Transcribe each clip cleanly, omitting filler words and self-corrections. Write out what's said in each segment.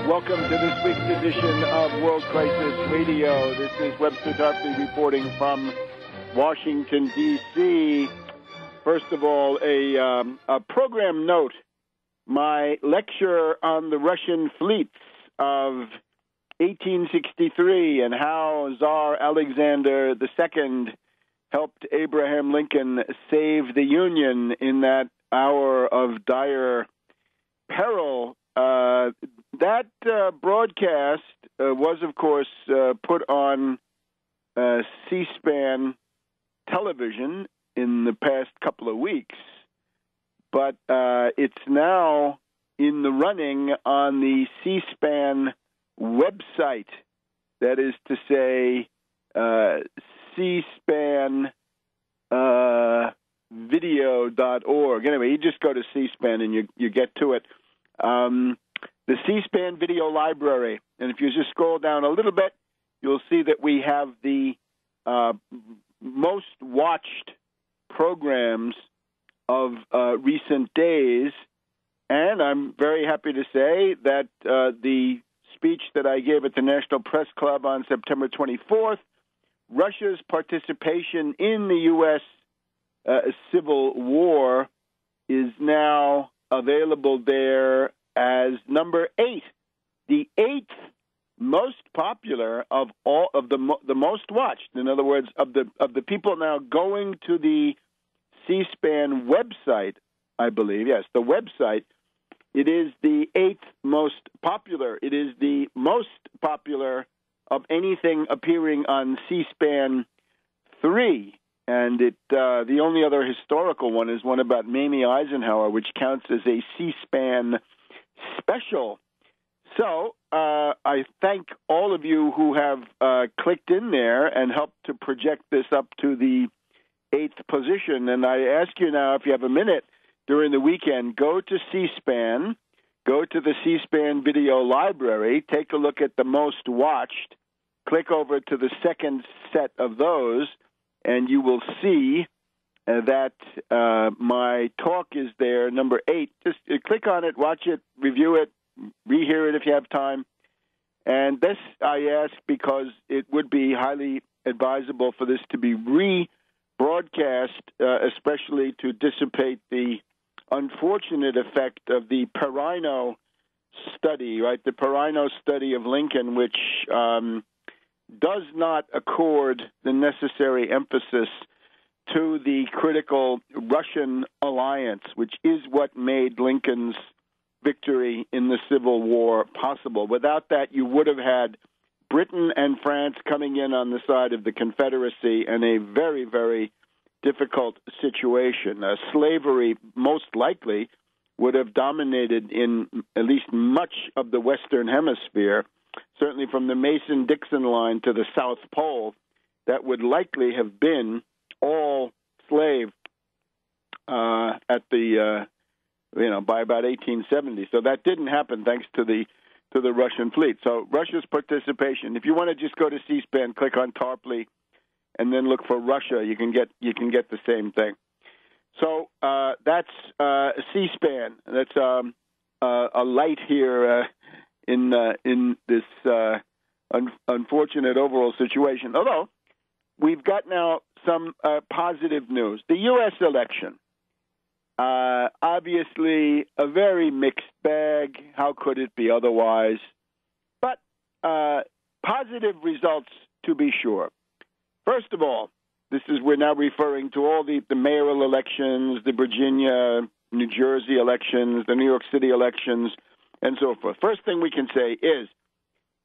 Welcome to this week's edition of World Crisis Radio. This is Webster Tarpley reporting from Washington, D.C. First of all, a program note. My lecture on the Russian fleets of 1863 and how Tsar Alexander II helped Abraham Lincoln save the Union in that hour of dire peril. That broadcast was, of course, put on C-SPAN television in the past couple of weeks, but it's now in the running on the C-SPAN website. That is to say, C-SPAN video.org. Anyway, you just go to C-SPAN and you get to it. The C-SPAN video library. And if you just scroll down a little bit, you'll see that we have the most watched programs of recent days. And I'm very happy to say that the speech that I gave at the National Press Club on September 24th, Russia's participation in the U.S. Civil War, is now available there as number 8, the 8th most popular of all of the most watched. In other words, of the people now going to the C-SPAN website, I believe, yes, the website, it is the 8th most popular. It is the most popular of anything appearing on C-SPAN 3. And the only other historical one is one about Mamie Eisenhower, which counts as a C-SPAN special. So I thank all of you who have clicked in there and helped to project this up to the 8th position. And I ask you now, if you have a minute during the weekend, go to C-SPAN, go to the C-SPAN video library, take a look at the most watched, click over to the second set of those, and you will see that my talk is there, number 8. Just click on it, watch it, review it, rehear it if you have time. And this I ask because it would be highly advisable for this to be rebroadcast, especially to dissipate the unfortunate effect of the Perino study, right? The Perino study of Lincoln, which does not accord the necessary emphasis to the critical Russian alliance, which is what made Lincoln's victory in the Civil War possible. Without that, you would have had Britain and France coming in on the side of the Confederacy in a very, very difficult situation. Slavery, most likely, would have dominated in at least much of the Western Hemisphere, certainly from the Mason-Dixon line to the South Pole. That would likely have been all slave at the by about 1870. So that didn't happen thanks to the Russian fleet. So Russia's participation. If you want to just go to C-SPAN, click on Tarpley, and then look for Russia. You can get the same thing. So that's C-SPAN. That's a light here in this unfortunate overall situation. Although we've got now some positive news. The U.S. election, obviously a very mixed bag. How could it be otherwise? But positive results to be sure. First of all, we're now referring to all the mayoral elections, the Virginia, New Jersey elections, the New York City elections, and so forth. First thing we can say is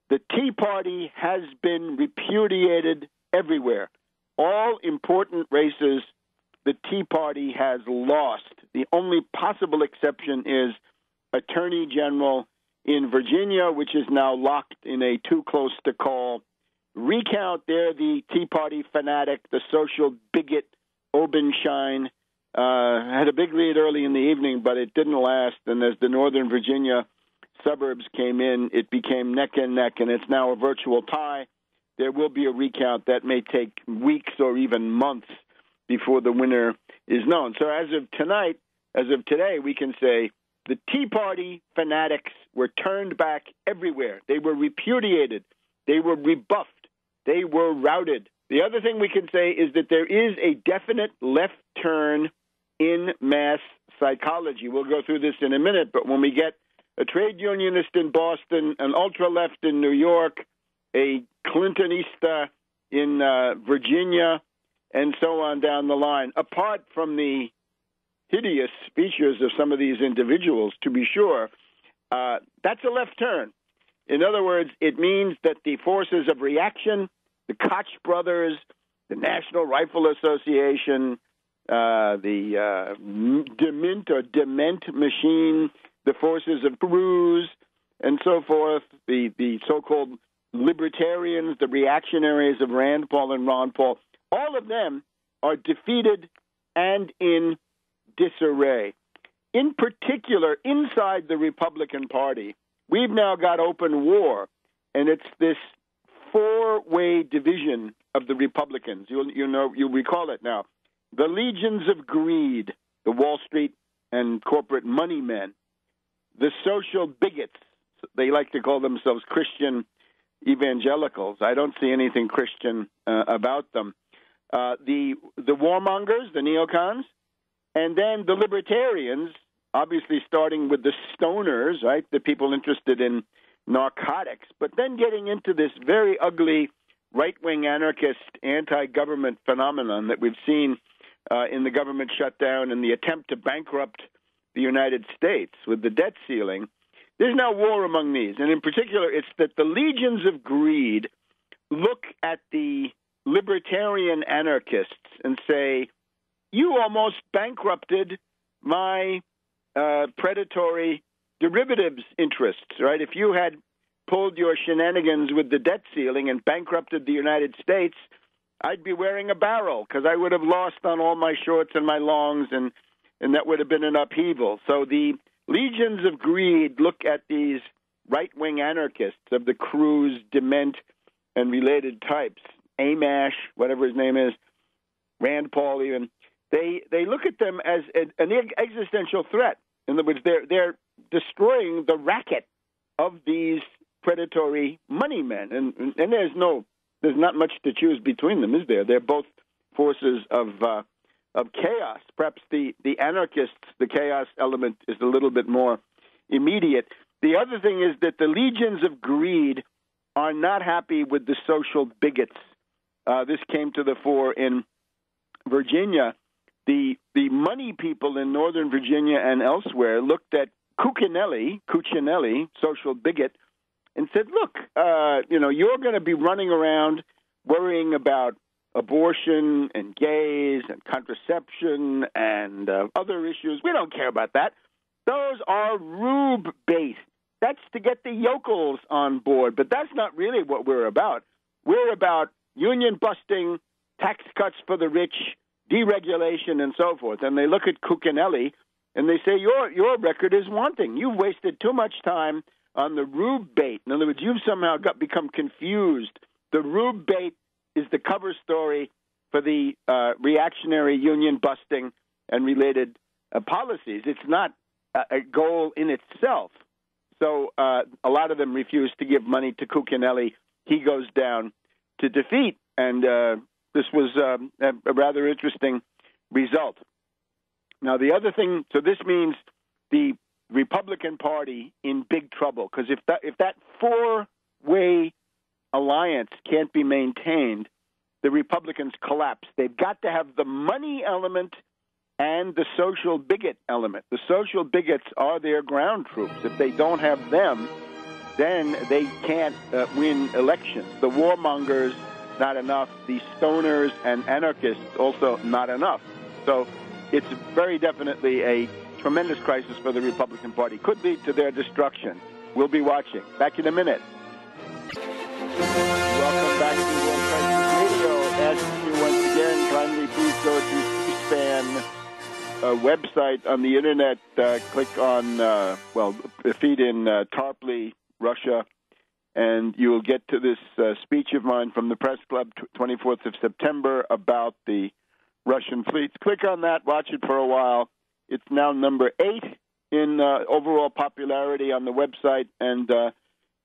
the Tea Party has been repudiated everywhere. All important races, the Tea Party has lost. The only possible exception is Attorney General in Virginia, which is now locked in a too-close-to-call recount. There, the Tea Party fanatic, the social bigot Obenshine, had a big lead early in the evening, but it didn't last. And as the Northern Virginia suburbs came in, it became neck and neck, and it's now a virtual tie. There will be a recount that may take weeks or even months before the winner is known. So as of tonight, as of today, we can say The Tea Party fanatics were turned back everywhere. They were repudiated. They were rebuffed. They were routed. The other thing we can say is that there is a definite left turn in mass psychology. We'll go through this in a minute, but when we get a trade unionist in Boston, an ultra-left in New York, a Clintonista in Virginia, and so on down the line, apart from the hideous features of some of these individuals, to be sure, that's a left turn. In other words, it means that the forces of reaction, the Koch brothers, the National Rifle Association, the Dement machine, the forces of Cruz, and so forth, the so-called libertarians, the reactionaries of Rand Paul and Ron Paul, all of them are defeated and in disarray. In particular, inside the Republican Party, we've now got open war, and it's this four-way division of the Republicans. You'll recall it now. The legions of greed, the Wall Street and corporate money men, the social bigots, they like to call themselves Christian evangelicals. I don't see anything Christian about them. The warmongers, the neocons, and then the libertarians, obviously starting with the stoners, right, the people interested in narcotics, but then getting into this very ugly right-wing anarchist anti-government phenomenon that we've seen in the government shutdown and the attempt to bankrupt the United States with the debt ceiling. There's now war among these, and in particular, it's that the legions of greed look at the libertarian anarchists and say, you almost bankrupted my predatory derivatives interests, right? If you had pulled your shenanigans with the debt ceiling and bankrupted the United States, I'd be wearing a barrel because I would have lost on all my shorts and my longs, and that would have been an upheaval. So the legions of greed look at these right-wing anarchists of the Cruz, Dement, and related types, Amash, whatever his name is, Rand Paul even. They look at them as an existential threat. In other words, they're destroying the racket of these predatory money men, and there's not much to choose between them, is there? They're both forces of chaos. Perhaps the anarchists, the chaos element is a little bit more immediate. The other thing is that the legions of greed are not happy with the social bigots. This came to the fore in Virginia. The money people in Northern Virginia and elsewhere looked at Cuccinelli, social bigot, and said, look, you're going to be running around worrying about abortion and gays and contraception and other issues. We don't care about that. Those are rube-based. That's to get the yokels on board, but that's not really what we're about. We're about union busting, tax cuts for the rich, deregulation, and so forth. And they look at Cuccinelli and they say, your record is wanting. You've wasted too much time on the rube bait. In other words, you've somehow become confused. The rube bait is the cover story for the reactionary union busting and related policies. It's not a goal in itself. So a lot of them refuse to give money to Cuccinelli. He goes down to defeat, and this was a rather interesting result. Now, the other thing, so this means the Republican Party in big trouble, because if that four-way alliance can't be maintained, the Republicans collapse. They've got to have the money element and the social bigot element. The social bigots are their ground troops. If they don't have them, then they can't win elections. The warmongers, not enough. The stoners and anarchists, also not enough. So it's very definitely a tremendous crisis for the Republican Party. Could lead to their destruction. We'll be watching. Back in a minute. Welcome back to World Crisis Radio. Asking you once again, kindly please go to C-SPAN website on the Internet. Click on, feed in Tarpley, Russia, and you will get to this speech of mine from the Press Club, 24th of September, about the Russian fleets. Click on that, watch it for a while. It's now number 8 in overall popularity on the website, and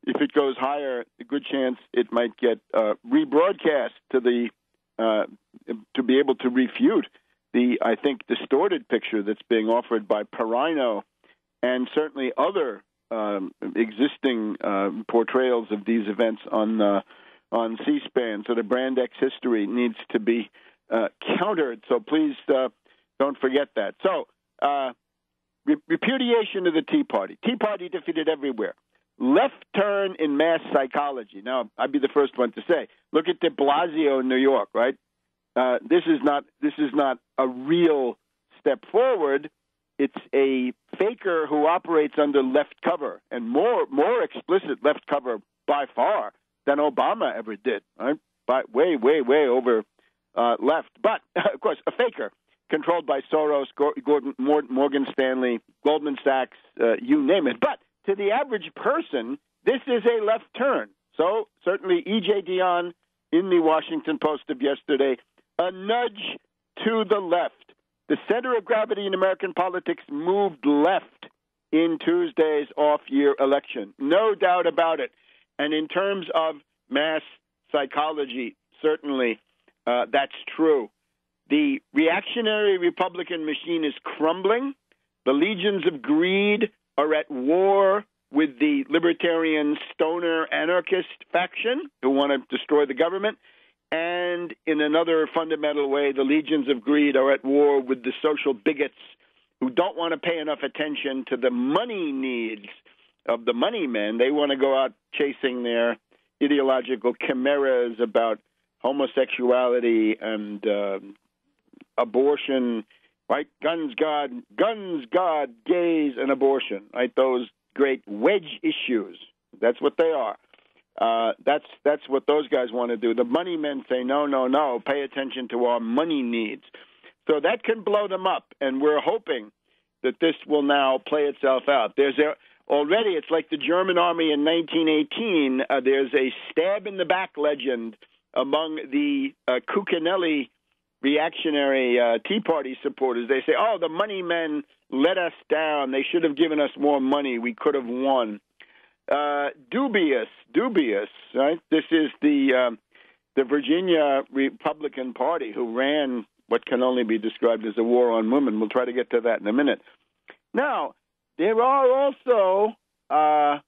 if it goes higher, a good chance it might get rebroadcast to the to be able to refute the, I think, distorted picture that's being offered by Perino and certainly other existing portrayals of these events on C-SPAN. So the Brand X history needs to be countered. So please don't forget that. So repudiation of the Tea Party. Tea Party defeated everywhere. Left turn in mass psychology. Now, I'd be the first one to say, look at de Blasio in New York, right? This is not a real step forward. It's a faker who operates under left cover, and more explicit left cover by far than Obama ever did, right? By way over left. But, of course, a faker controlled by Soros, Morgan Stanley, Goldman Sachs, you name it. But to the average person, this is a left turn. So certainly E.J. Dionne in the Washington Post of yesterday, a nudge to the left. The center of gravity in American politics moved left in Tuesday's off-year election. No doubt about it. And in terms of mass psychology, certainly that's true. The reactionary Republican machine is crumbling. The legions of greed are at war with the libertarian stoner anarchist faction who want to destroy the government. And in another fundamental way, the legions of greed are at war with the social bigots who don't want to pay enough attention to the money needs of the money men. They want to go out chasing their ideological chimeras about homosexuality and abortion, right? Guns, God, gays, and abortion, right? Those great wedge issues. That's what they are. That's what those guys want to do. The money men say, no, pay attention to our money needs. So that can blow them up, and we're hoping that this will now play itself out. Already, it's like the German army in 1918. There's a stab-in-the-back legend among the Cuccinelli reactionary Tea Party supporters. They say, the money men let us down. They should have given us more money. We could have won. Dubious, right? This is the Virginia Republican Party who ran what can only be described as a war on women. We'll try to get to that in a minute. Now, there are also, the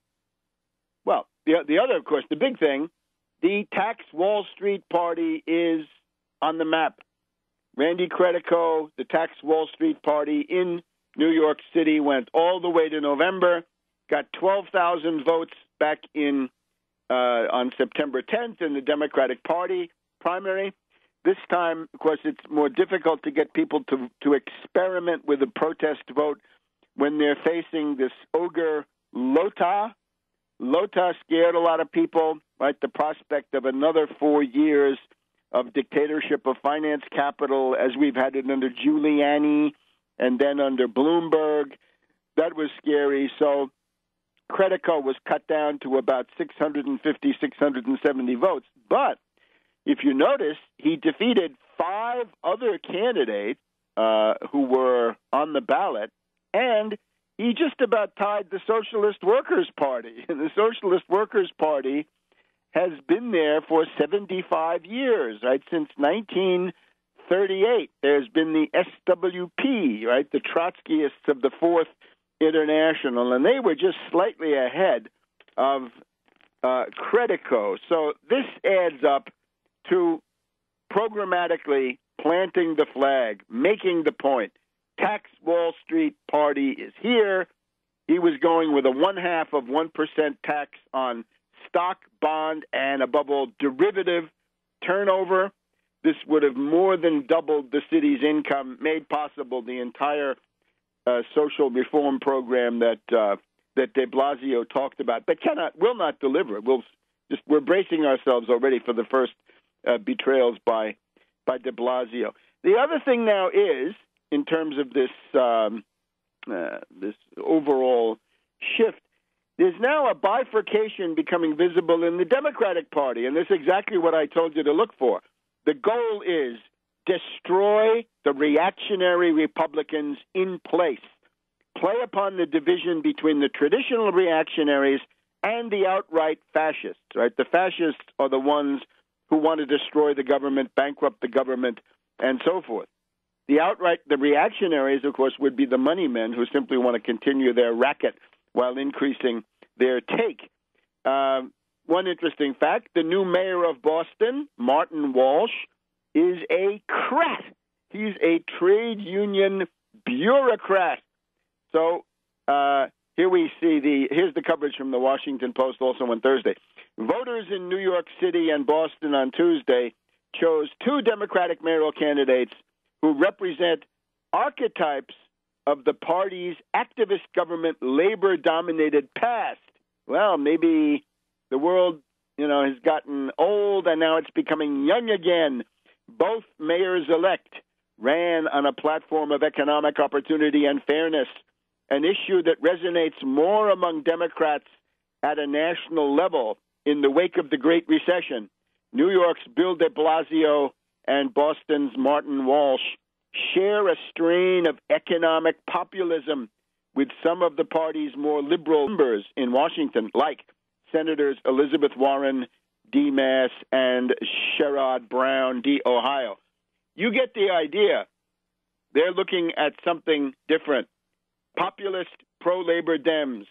other, of course, the big thing, the Tax Wall Street Party is on the map. Randy Credico, the Tax Wall Street Party in New York City, went all the way to November, got 12,000 votes back in on September 10th in the Democratic Party primary. This time, of course, it's more difficult to get people to experiment with a protest vote when they're facing this ogre Lota. Lota scared a lot of people, right? The prospect of another 4 years of dictatorship of finance capital as we've had it under Giuliani and then under Bloomberg. That was scary. So Credico was cut down to about 650, 670 votes. But if you notice, he defeated 5 other candidates who were on the ballot, and he just about tied the Socialist Workers' Party. And the Socialist Workers' Party has been there for 75 years, right? Since 1938, there's been the SWP, right? The Trotskyists of the Fourth International, and they were just slightly ahead of Credico. So this adds up to programmatically planting the flag, making the point. Tax Wall Street Party is here. He was going with a 0.5% tax on stock, bond, and above all, derivative turnover. This would have more than doubled the city's income, made possible the entire social reform program that de Blasio talked about, but will not deliver. We're bracing ourselves already for the first betrayals by de Blasio. The other thing now is, in terms of this this overall shift, there's now a bifurcation becoming visible in the Democratic Party, and this is exactly what I told you to look for. The goal is destroy the reactionary Republicans in place. play upon the division between the traditional reactionaries and the outright fascists, right? The fascists are the ones who want to destroy the government, bankrupt the government, and so forth. The reactionaries, of course, would be the money men who simply want to continue their racket while increasing their take. One interesting fact, the new mayor of Boston, Martin Walsh, is a crat. He's a trade union bureaucrat. So here we see here's the coverage from the Washington Post also on Thursday. Voters in New York City and Boston on Tuesday chose two Democratic mayoral candidates who represent archetypes of the party's activist government, labor-dominated past. Well, maybe the world, has gotten old and now it's becoming young again. Both mayors-elect ran on a platform of economic opportunity and fairness, an issue that resonates more among Democrats at a national level in the wake of the Great Recession. New York's Bill de Blasio and Boston's Martin Walsh share a strain of economic populism with some of the party's more liberal members in Washington, like Senators Elizabeth Warren, D. Mass, and Sherrod Brown, D. Ohio. You get the idea. They're looking at something different. Populist, pro-labor Dems.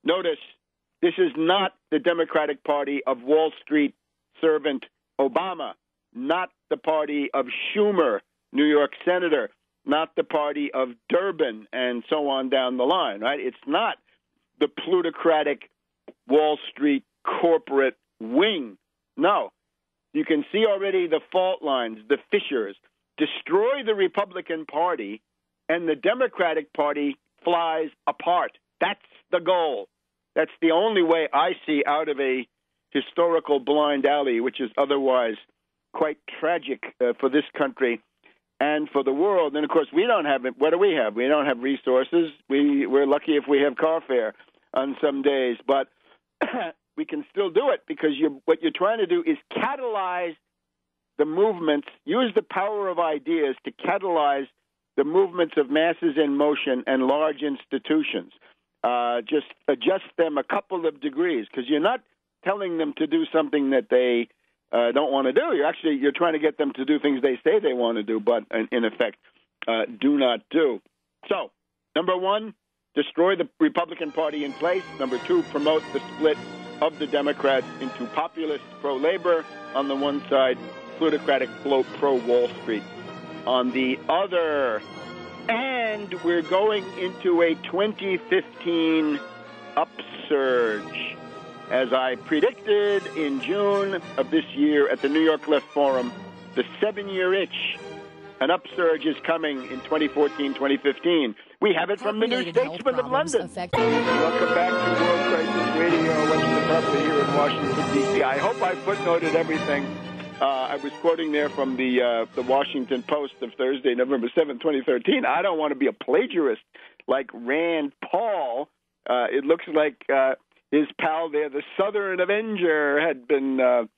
Notice, this is not the Democratic Party of Wall Street servant Obama, not the party of Schumer, New York Senator, not the party of Durbin, and so on down the line, right? It's not the plutocratic Wall Street corporate wing. No. You can see already the fault lines, the fissures. Destroy the Republican Party, and the Democratic Party flies apart. That's the goal. That's the only way I see out of a historical blind alley, which is otherwise quite tragic for this country and for the world. And, of course, we don't have it. What do we have? We don't have resources. We're lucky if we have car fare on some days. But we can still do it because what you're trying to do is catalyze the movements, use the power of ideas to catalyze the movements of masses in motion and large institutions. Just adjust them a couple of degrees because you're not telling them to do something that they don't want to do. You're trying to get them to do things they say they want to do, but in effect do not do. So, number one, destroy the Republican Party in place. Number two, promote the split of the Democrats into populist pro-labor on the one side, plutocratic pro-Wall Street on the other. And we're going into a 2015 upsurge. As I predicted in June of this year at the New York Left Forum, the 7-year itch, an upsurge is coming in 2014, 2015. We have it from the New Statesman of London. Welcome back to World Crisis Radio, Webster Tarpley here in Washington, D.C. I hope I footnoted everything. I was quoting there from the Washington Post of Thursday, November 7, 2013. I don't want to be a plagiarist like Rand Paul. It looks like his pal there, the Southern Avenger, had been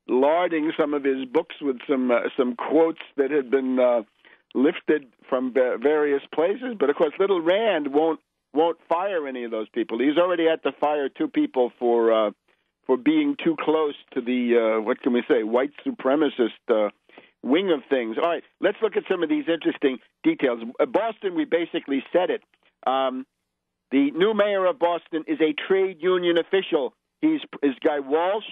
larding some of his books with some quotes that had been lifted from various places. But, of course, little Rand won't fire any of those people. He's already had to fire 2 people for being too close to the, what can we say, white supremacist wing of things. All right, let's look at some of these interesting details. Boston, we basically said it. The new mayor of Boston is a trade union official. His guy Walsh.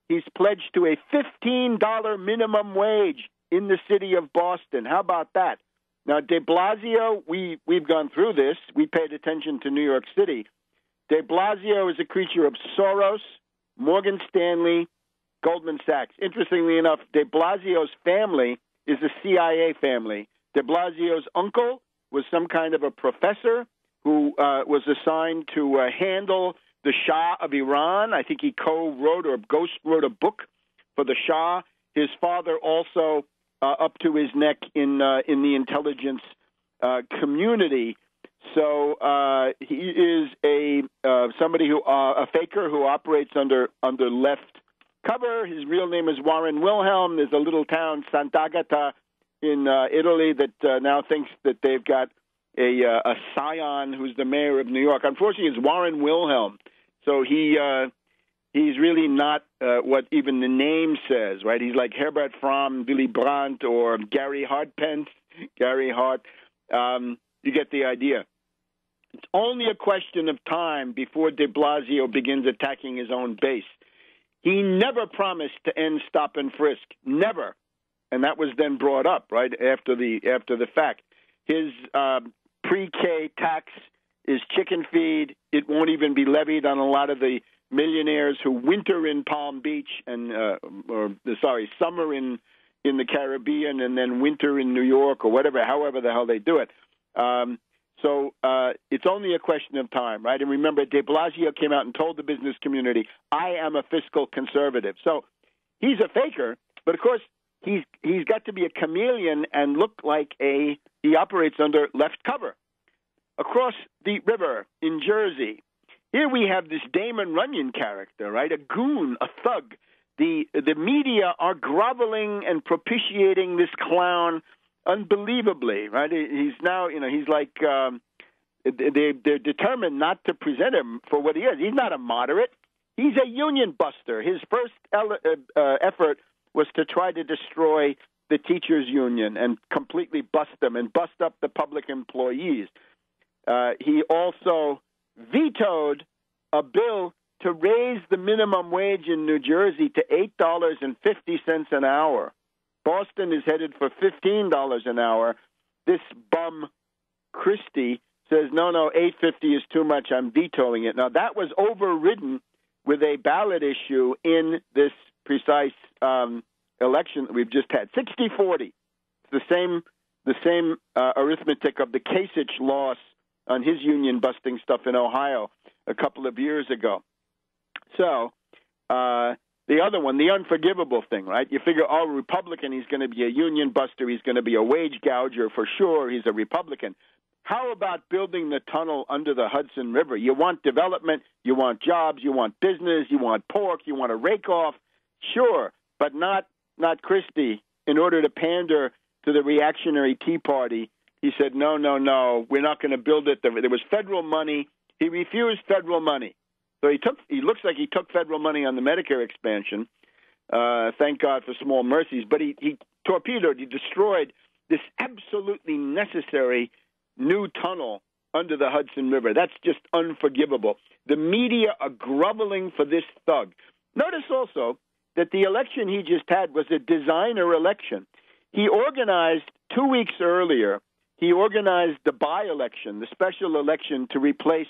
He's pledged to a $15 minimum wage in the city of Boston. How about that? Now, de Blasio, we've gone through this. We paid attention to New York City. De Blasio is a creature of Soros, Morgan Stanley, Goldman Sachs. Interestingly enough, de Blasio's family is a CIA family. De Blasio's uncle was some kind of a professor who was assigned to handle the Shah of Iran. I think he co-wrote or ghost-wrote a book for the Shah. His father also up to his neck in the intelligence community. So he is somebody a faker who operates under left cover. His real name is Warren Wilhelm. There's a little town, Sant'Agata, in Italy that now thinks that they've got a scion who's the mayor of New York. Unfortunately, it's Warren Wilhelm. So he's really not what even the name says, right? He's like Herbert Fromm, Willy Brandt, or Gary Hartpence. Gary Hart. You get the idea. It's only a question of time before de Blasio begins attacking his own base. He never promised to end stop and frisk. Never. And that was then brought up, right, after the fact. His pre-K tax is chicken feed. It won't even be levied on a lot of the millionaires who winter in Palm Beach and summer in the Caribbean and then winter in New York or whatever, however the hell they do it. So it's only a question of time, right? And remember, de Blasio came out and told the business community, I am a fiscal conservative. So he's a faker, but of course he's got to be a chameleon and look like he operates under left cover. Across the river in Jersey, here we have this Damon Runyon character, right? A goon, a thug. The media are groveling and propitiating this clown unbelievably, right? He's now, he's like, they're determined not to present him for what he is. He's not a moderate. He's a union buster. His first effort was to try to destroy the teachers' union and completely bust them and bust up the public employees. He also vetoed a bill to raise the minimum wage in New Jersey to $8.50 an hour. Boston is headed for $15 an hour. This bum Christie says, no, $8.50 is too much. I'm vetoing it. Now, that was overridden with a ballot issue in this precise election that we've just had. 60-40. It's the same arithmetic of the Kasich loss on his union busting stuff in Ohio a couple of years ago. So the other one, the unforgivable thing, right? You figure, Republican, he's going to be a union buster. He's going to be a wage gouger for sure. He's a Republican. How about building the tunnel under the Hudson River? You want development, you want jobs, you want business, you want pork, you want a rake off. Sure, but not Christie. In order to pander to the reactionary Tea Party, he said, no, we're not going to build it. There was federal money. He refused federal money. So he looks like he took federal money on the Medicare expansion. Thank God for small mercies. But he torpedoed, he destroyed this absolutely necessary new tunnel under the Hudson River. That's just unforgivable. The media are groveling for this thug. Notice also that the election he just had was a designer election. He organized 2 weeks earlier, he organized the by-election, the special election to replace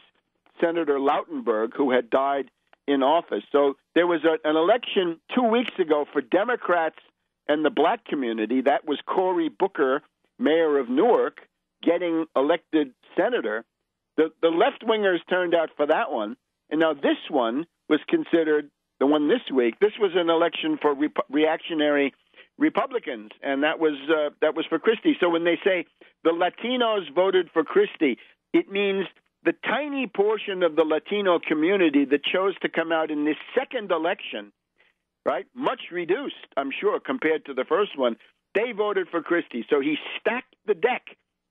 Senator Lautenberg, who had died in office. So there was an election 2 weeks ago for Democrats and the black community. That was Cory Booker, mayor of Newark, getting elected senator. The left-wingers turned out for that one. And now this one was considered, the one this week, this was an election for reactionary Republicans, and that was for Christie. So when they say the Latinos voted for Christie, it means the tiny portion of the Latino community that chose to come out in this second election, right, much reduced, I'm sure, compared to the first one, they voted for Christie. So he stacked the deck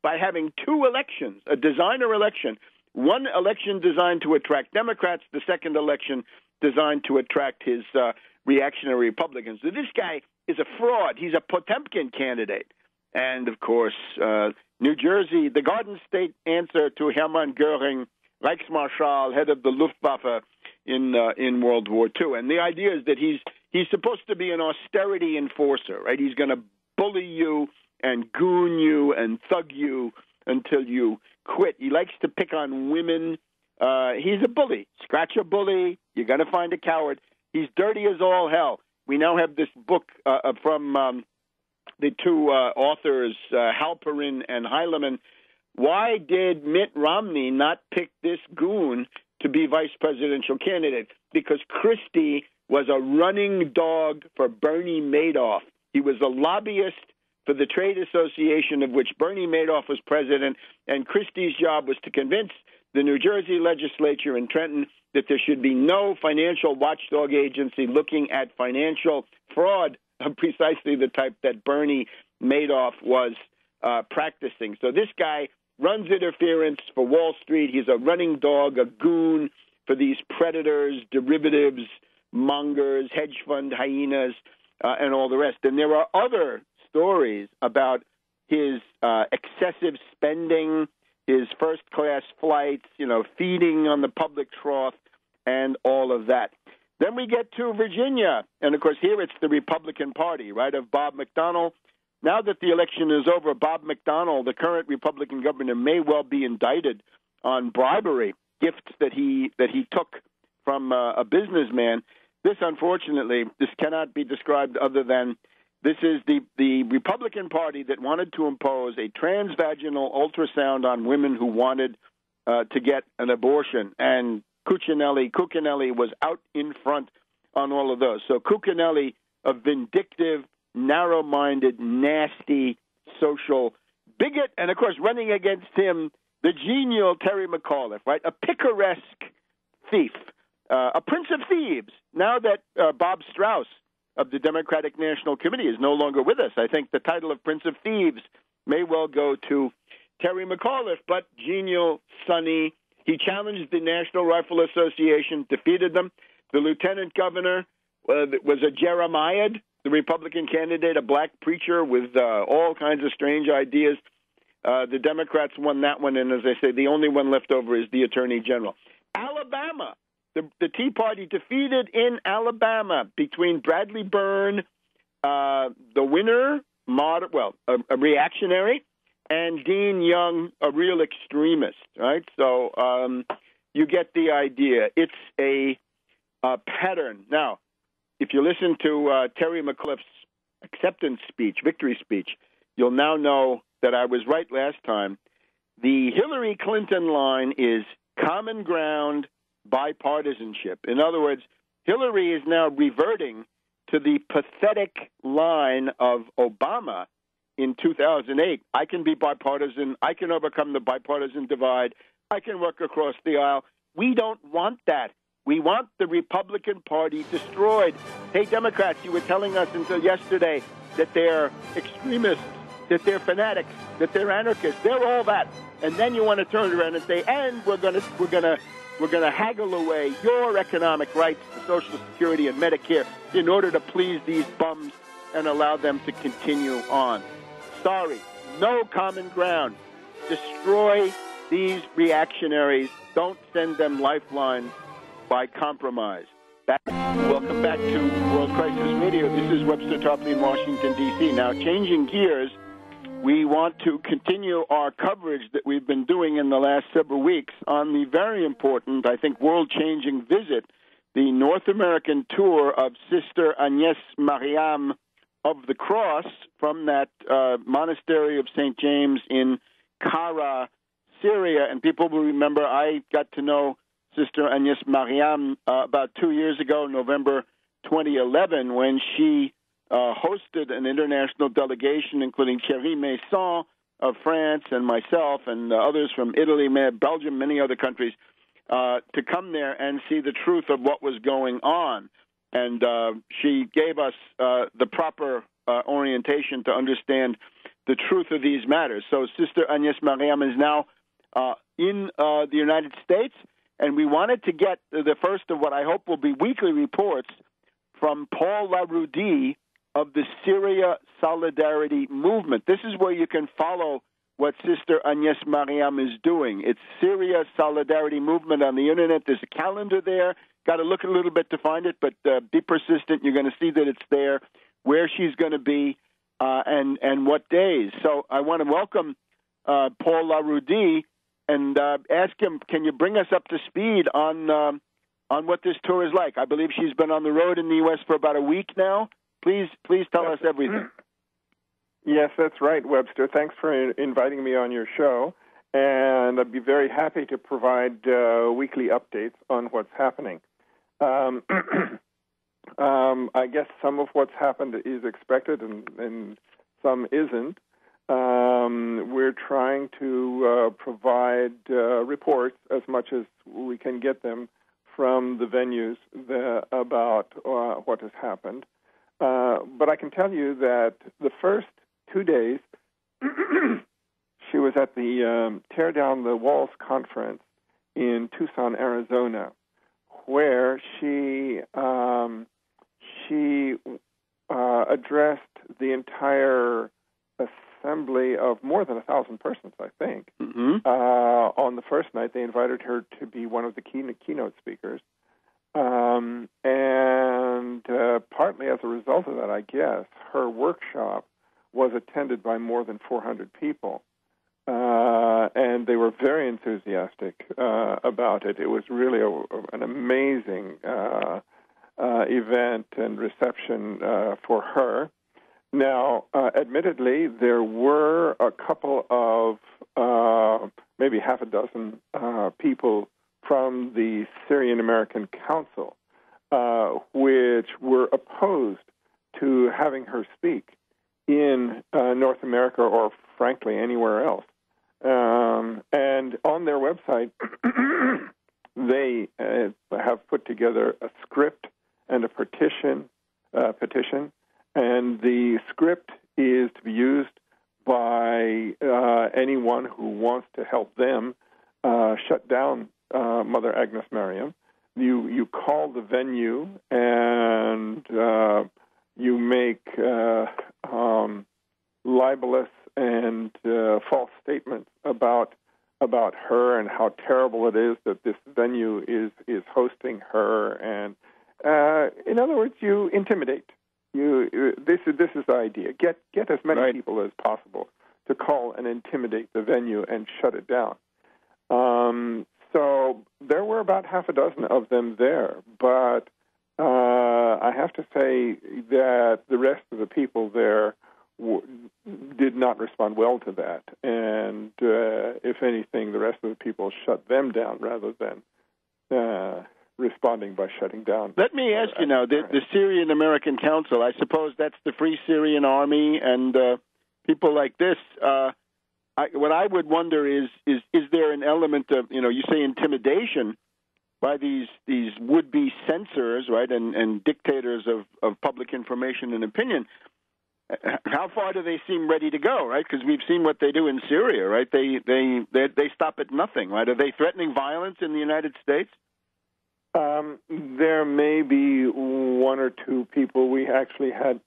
by having two elections, a designer election, one election designed to attract Democrats, the second election designed to attract his reactionary Republicans. So this guy is a fraud. He's a Potemkin candidate. And, of course, New Jersey, the Garden State answer to Hermann Goering, Reichsmarschall, head of the Luftwaffe in World War II. And the idea is that he's supposed to be an austerity enforcer, right? He's going to bully you and goon you and thug you until you quit. He likes to pick on women. He's a bully. Scratch a bully, you're going to find a coward. He's dirty as all hell. We now have this book from the two authors, Halperin and Heilemann. Why did Mitt Romney not pick this goon to be vice presidential candidate? Because Christie was a running dog for Bernie Madoff. He was a lobbyist for the trade association of which Bernie Madoff was president, and Christie's job was to convince the New Jersey legislature in Trenton that there should be no financial watchdog agency looking at financial fraud of precisely the type that Bernie Madoff was practicing. So this guy runs interference for Wall Street. He's a running dog, a goon for these predators, derivatives, mongers, hedge fund hyenas, and all the rest. And there are other stories about his excessive spending, his first-class flights, feeding on the public trough, and all of that. Then we get to Virginia, and, of course, here it's the Republican Party, right, of Bob McDonnell. Now that the election is over, Bob McDonnell, the current Republican governor, may well be indicted on bribery, gifts that he took from a businessman. This, unfortunately, this cannot be described other than this is the Republican Party that wanted to impose a transvaginal ultrasound on women who wanted to get an abortion. And Cuccinelli was out in front on all of those. So Cuccinelli, a vindictive, narrow-minded, nasty social bigot, and, of course, running against him, the genial Terry McAuliffe, right? A picaresque thief, a prince of thieves. Now that Bob Strauss of the Democratic National Committee is no longer with us, I think the title of Prince of Thieves may well go to Terry McAuliffe, but genial, sunny. He challenged the National Rifle Association, defeated them. The lieutenant governor was a Jeremiah, the Republican candidate, a black preacher with all kinds of strange ideas. The Democrats won that one, and as I say, the only one left over is the Attorney General. Alabama, the Tea Party defeated in Alabama between Bradley Byrne, the winner, a reactionary, and Dean Young, a real extremist, right? So you get the idea. It's a pattern. Now, if you listen to Terry McAuliffe's acceptance speech, victory speech, you'll now know that I was right last time. The Hillary Clinton line is common ground, bipartisanship. In other words, Hillary is now reverting to the pathetic line of Obama in 2008. I can be bipartisan. I can overcome the bipartisan divide. I can work across the aisle. We don't want that. We want the Republican Party destroyed. Hey, Democrats, you were telling us until yesterday that they're extremists, that they're fanatics, that they're anarchists. They're all that. And then you want to turn around and say, and we're going to haggle away your economic rights to Social Security and Medicare in order to please these bums and allow them to continue on. Sorry, no common ground. Destroy these reactionaries. Don't send them lifelines by compromise. Welcome back to World Crisis Radio. This is Webster Tarpley in Washington, D.C. Now, changing gears, we want to continue our coverage that we've been doing in the last several weeks on the very important, I think, world-changing visit, the North American tour of Sister Agnes Mariam of the Cross from that monastery of St. James in Kara, Syria. And people will remember I got to know Sister Agnes Mariam about 2 years ago, November 2011, when she hosted an international delegation, including Thierry Maison of France and myself and others from Italy, Belgium, many other countries, to come there and see the truth of what was going on. And she gave us the proper orientation to understand the truth of these matters. So Sister Agnes Mariam is now in the United States, and we wanted to get the first of what I hope will be weekly reports from Paul LaRudie of the Syria Solidarity Movement. This is where you can follow what Sister Agnes Mariam is doing. It's Syria Solidarity Movement on the Internet. There's a calendar there. Got to look a little bit to find it, but be persistent. You're going to see that it's there, where she's going to be, and what days. So I want to welcome Paul LaRudie and ask him, can you bring us up to speed on what this tour is like? I believe she's been on the road in the U.S. for about a week now. Please tell us everything. Yes, that's right, Webster. Thanks for inviting me on your show, and I'd be very happy to provide weekly updates on what's happening. I guess some of what's happened is expected and some isn't. We're trying to provide reports as much as we can get them from the venues about what has happened. But I can tell you that the first 2 days, She was at the Tear Down the Walls conference in Tucson, Arizona, where she addressed the entire assembly of more than 1,000 persons, I think. Mm-hmm. On the first night, they invited her to be one of the keynote speakers. And partly as a result of that, I guess, her workshop was attended by more than 400 people. And they were very enthusiastic about it. It was really an amazing event and reception for her. Now, admittedly, there were a couple of maybe half a dozen people from the Syrian American Council which were opposed to having her speak in North America or, frankly, anywhere else. And on their website, they have put together a script and a petition, and the script is to be used by anyone who wants to help them shut down Mother Agnes Mariam. You call the venue and you make libelous and false statements about her and how terrible it is that this venue is hosting her, and in other words, you intimidate. This is the idea. Get as many people as possible to call and intimidate the venue and shut it down. So there were about half a dozen of them there, but I have to say that the rest of the people there did not respond well to that, and if anything, the rest of the people shut them down rather than responding by shutting down. Let me ask you now, the Syrian American Council, I suppose that's the Free Syrian Army and people like this. What I would wonder is there an element of, you say intimidation by these would-be censors, right, and dictators of public information and opinion. How far do they seem ready to go, right? Because we've seen what they do in Syria, right? They stop at nothing, right? Are they threatening violence in the United States? There may be one or two people. We actually had,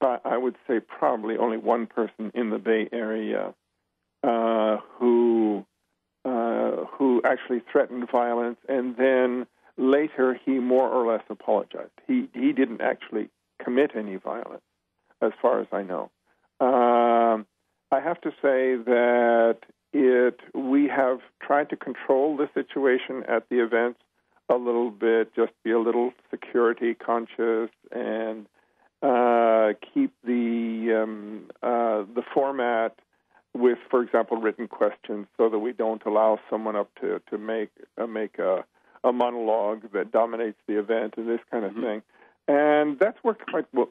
I would say probably only one person in the Bay Area who actually threatened violence, and then later he more or less apologized. He didn't actually commit any violence, as far as I know. I have to say that we have tried to control the situation at the events a little bit, just be a little security conscious and keep the format with, for example, written questions, so that we don't allow someone up to make a monologue that dominates the event and this kind of thing. And that's worked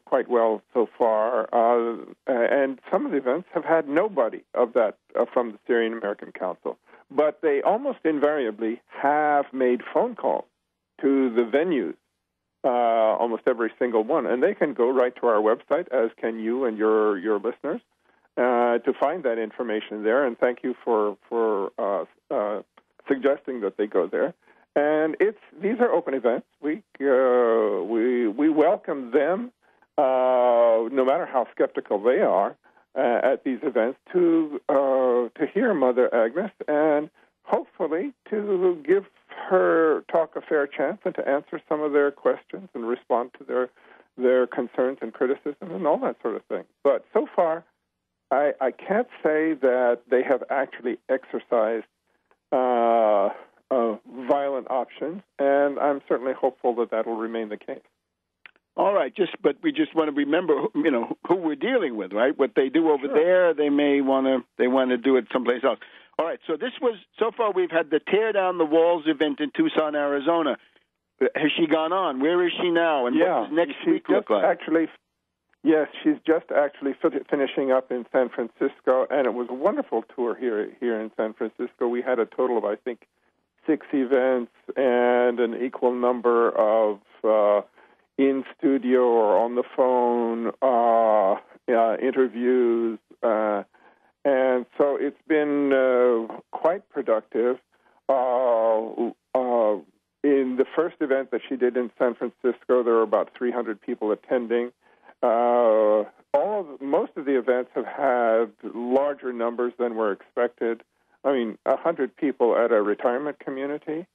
quite well so far. And some of the events have had nobody of that from the Syrian American Council. But they almost invariably have made phone calls to the venues, almost every single one. And they can go right to our website, as can you and your listeners, to find that information there. And thank you for suggesting that they go there. And these are open events. We welcome them, no matter how skeptical they are at these events, to hear Mother Agnes and hopefully to give her talk a fair chance and to answer some of their questions and respond to their concerns and criticism and all that sort of thing. But so far, I can't say that they have actually exercised violent options, and I'm certainly hopeful that will remain the case. All right, but we just want to remember, who we're dealing with, right? What they do over there, they want to do it someplace else. All right, so far we've had the Tear Down the Walls event in Tucson, Arizona. Has she gone on? Where is she now? And what does next week look like? Yes, she's just actually finishing up in San Francisco, and it was a wonderful tour here in San Francisco. We had a total of, I think, 6 events and an equal number of in studio or on the phone interviews, and productive. In the first event that she did in San Francisco, there were about 300 people attending. Most of the events have had larger numbers than were expected. I mean, 100 people at a retirement community.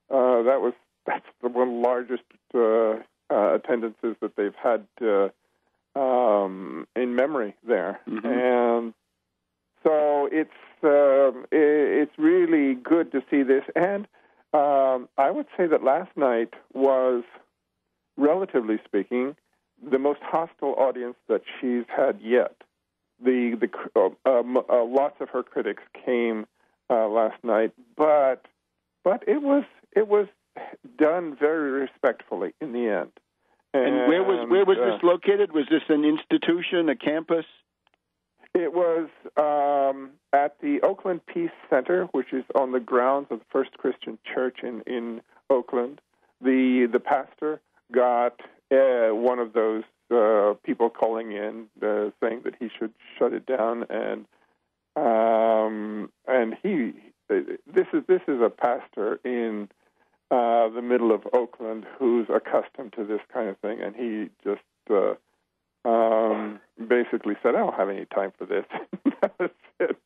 That's the one largest attendances that they've had in memory there, mm-hmm. and so it's really good to see this. And I would say that last night was, relatively speaking, the most hostile audience that she's had yet. Lots of her critics came last night, but it was done very respectfully in the end. And where was this located? Was this an institution, a campus? It was at the Oakland Peace Center, which is on the grounds of the First Christian Church in Oakland. The pastor got one of those people calling in saying that he should shut it down, and this is a pastor in the middle of Oakland who's accustomed to this kind of thing, and he just basically said, "I don't have any time for this." That's it.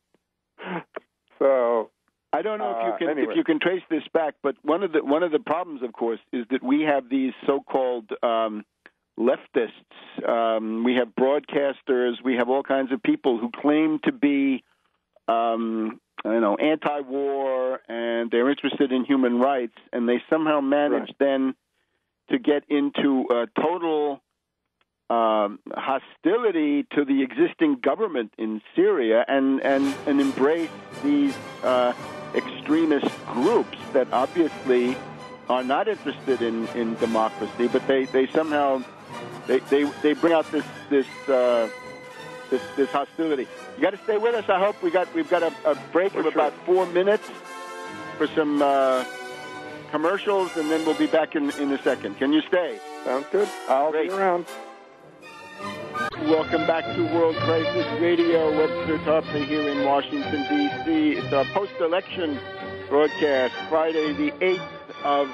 So I don't know if you can trace this back, but one of the problems, of course, is that we have these so-called leftists. We have broadcasters. We have all kinds of people who claim to be, anti-war, and they're interested in human rights, and they somehow manage then to get into total hostility to the existing government in Syria and embrace these extremist groups that obviously are not interested in democracy, but they somehow they bring out this hostility. You got to stay with us. I hope we've got a break of about 4 minutes for some commercials, and then we'll be back in a second. Can you stay? Sounds good. I'll be around. Welcome back to World Crisis Radio. Webster Tarpley here in Washington, D.C. It's our post-election broadcast, Friday the 8th of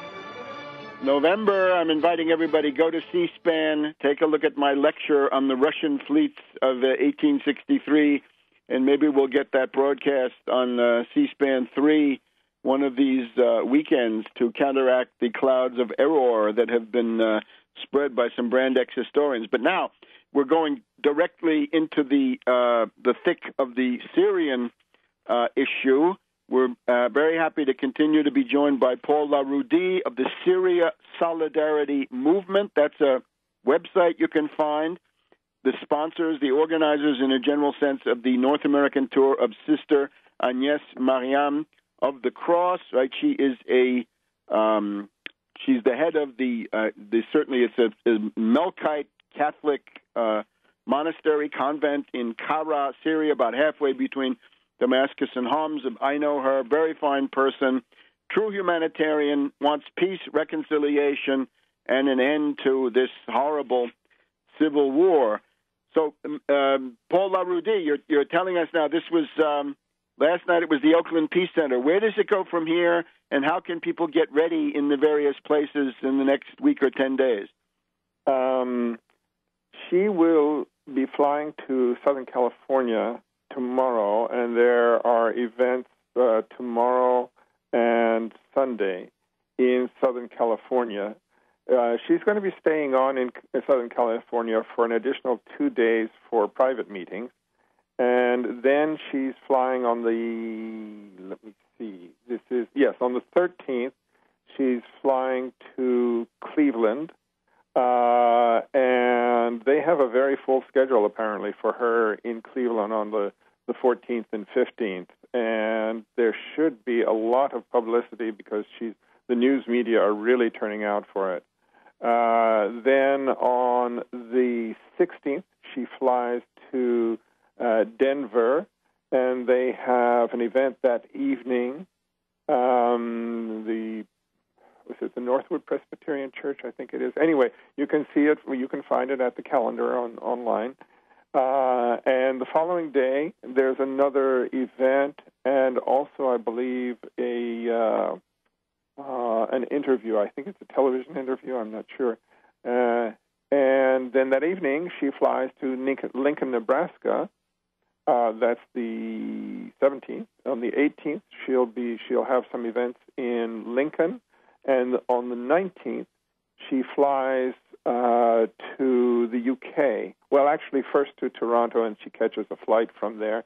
November. I'm inviting everybody, go to C-SPAN, take a look at my lecture on the Russian fleets of 1863, and maybe we'll get that broadcast on C-SPAN 3 one of these weekends to counteract the clouds of error that have been spread by some brand X historians. But now we're going directly into the thick of the Syrian issue. We're very happy to continue to be joined by Paul LaRudy of the Syria Solidarity Movement. That's a website you can find. The sponsors, the organizers in a general sense of the North American tour of Sister Agnes Mariam of the Cross. Right, she is she's the head of the certainly it's a Melkite Catholic monastery convent in Kara, Syria, about halfway between Damascus and Homs. I know her, very fine person, true humanitarian, wants peace, reconciliation, and an end to this horrible civil war. So, Paul LaRudy, you're telling us now this was last night. It was the Oakland Peace Center. Where does it go from here, and how can people get ready in the various places in the next week or 10 days? She will be flying to Southern California tomorrow, and there are events tomorrow and Sunday in Southern California. She's going to be staying on in Southern California for an additional 2 days for private meetings, and then she's flying on the, on the 13th, she's flying to Cleveland, and they have a very full schedule, apparently, for her in Cleveland on the 14th and 15th. And there should be a lot of publicity because the news media are really turning out for it. Then on the 16th, she flies to Denver, and they have an event that evening. The Northwood Presbyterian Church, I think it is. Anyway, you can see it. You can find it at the calendar online. And the following day, there's another event, and also, I believe, an interview. I think it's a television interview. I'm not sure. And then that evening, she flies to Lincoln, Nebraska. That's the 17th. On the 18th, she'll have some events in Lincoln, and on the 19th, she flies to the UK. Well, actually, first to Toronto, and she catches a flight from there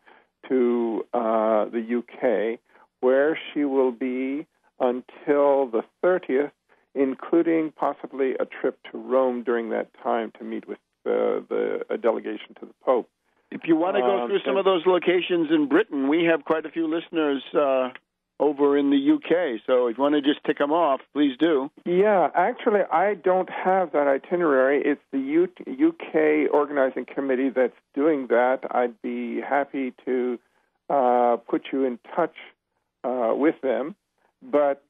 to the UK, where she will be until the 30th, including possibly a trip to Rome during that time to meet with a delegation to the Pope. If you want to go through some of those locations in Britain, we have quite a few listeners over in the UK. So if you want to just tick them off, please do. Yeah, actually, I don't have that itinerary. It's the UK organizing committee that's doing that. I'd be happy to put you in touch with them. But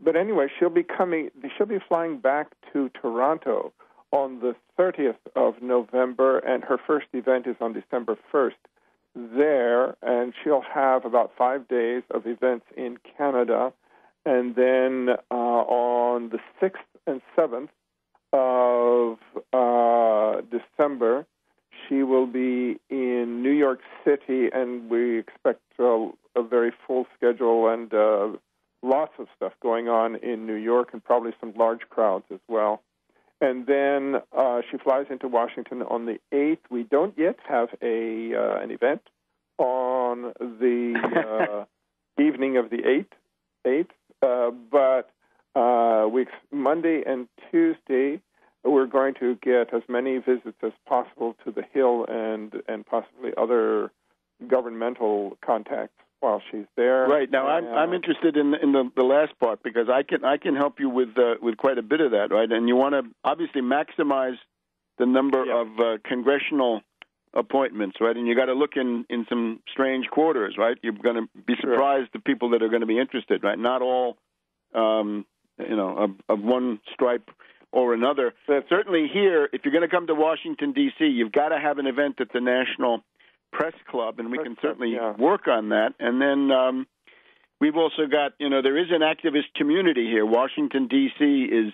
but anyway, she'll be flying back to Toronto on the 30th of November, and her first event is on December 1st there, and she'll have about 5 days of events in Canada, and then on the 6th and 7th of December, she will be in New York City, and we expect a very full schedule and lots of stuff going on in New York, and probably some large crowds as well. And then she flies into Washington on the 8th. We don't yet have an event on the evening of the 8th, but Monday and Tuesday, we're going to get as many visits as possible to the Hill and possibly other governmental contacts while she's there. Right. Now, I'm interested in the last part, because I can help you with quite a bit of that, right? And you want to obviously maximize the number of congressional appointments, right? And you got to look in some strange quarters, right? You're going to be surprised the people that are going to be interested, right? Not all, of one stripe or another. But certainly here, if you're going to come to Washington, D.C., you've got to have an event at the National Press Club, and we can certainly work on that. And then we've also got, there is an activist community here. Washington, D.C. is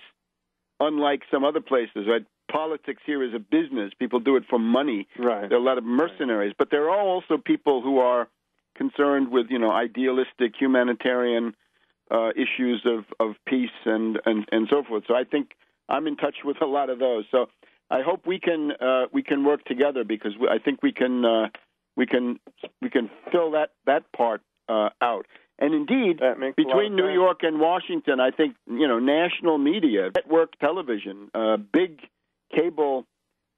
unlike some other places, right? Politics here is a business. People do it for money. Right. There are a lot of mercenaries. But there are also people who are concerned with, idealistic humanitarian issues of peace and so forth. So I think I'm in touch with a lot of those. So I hope we can work together, because I think we can fill that part out. And indeed, between New York and Washington, I think national media, network television, big cable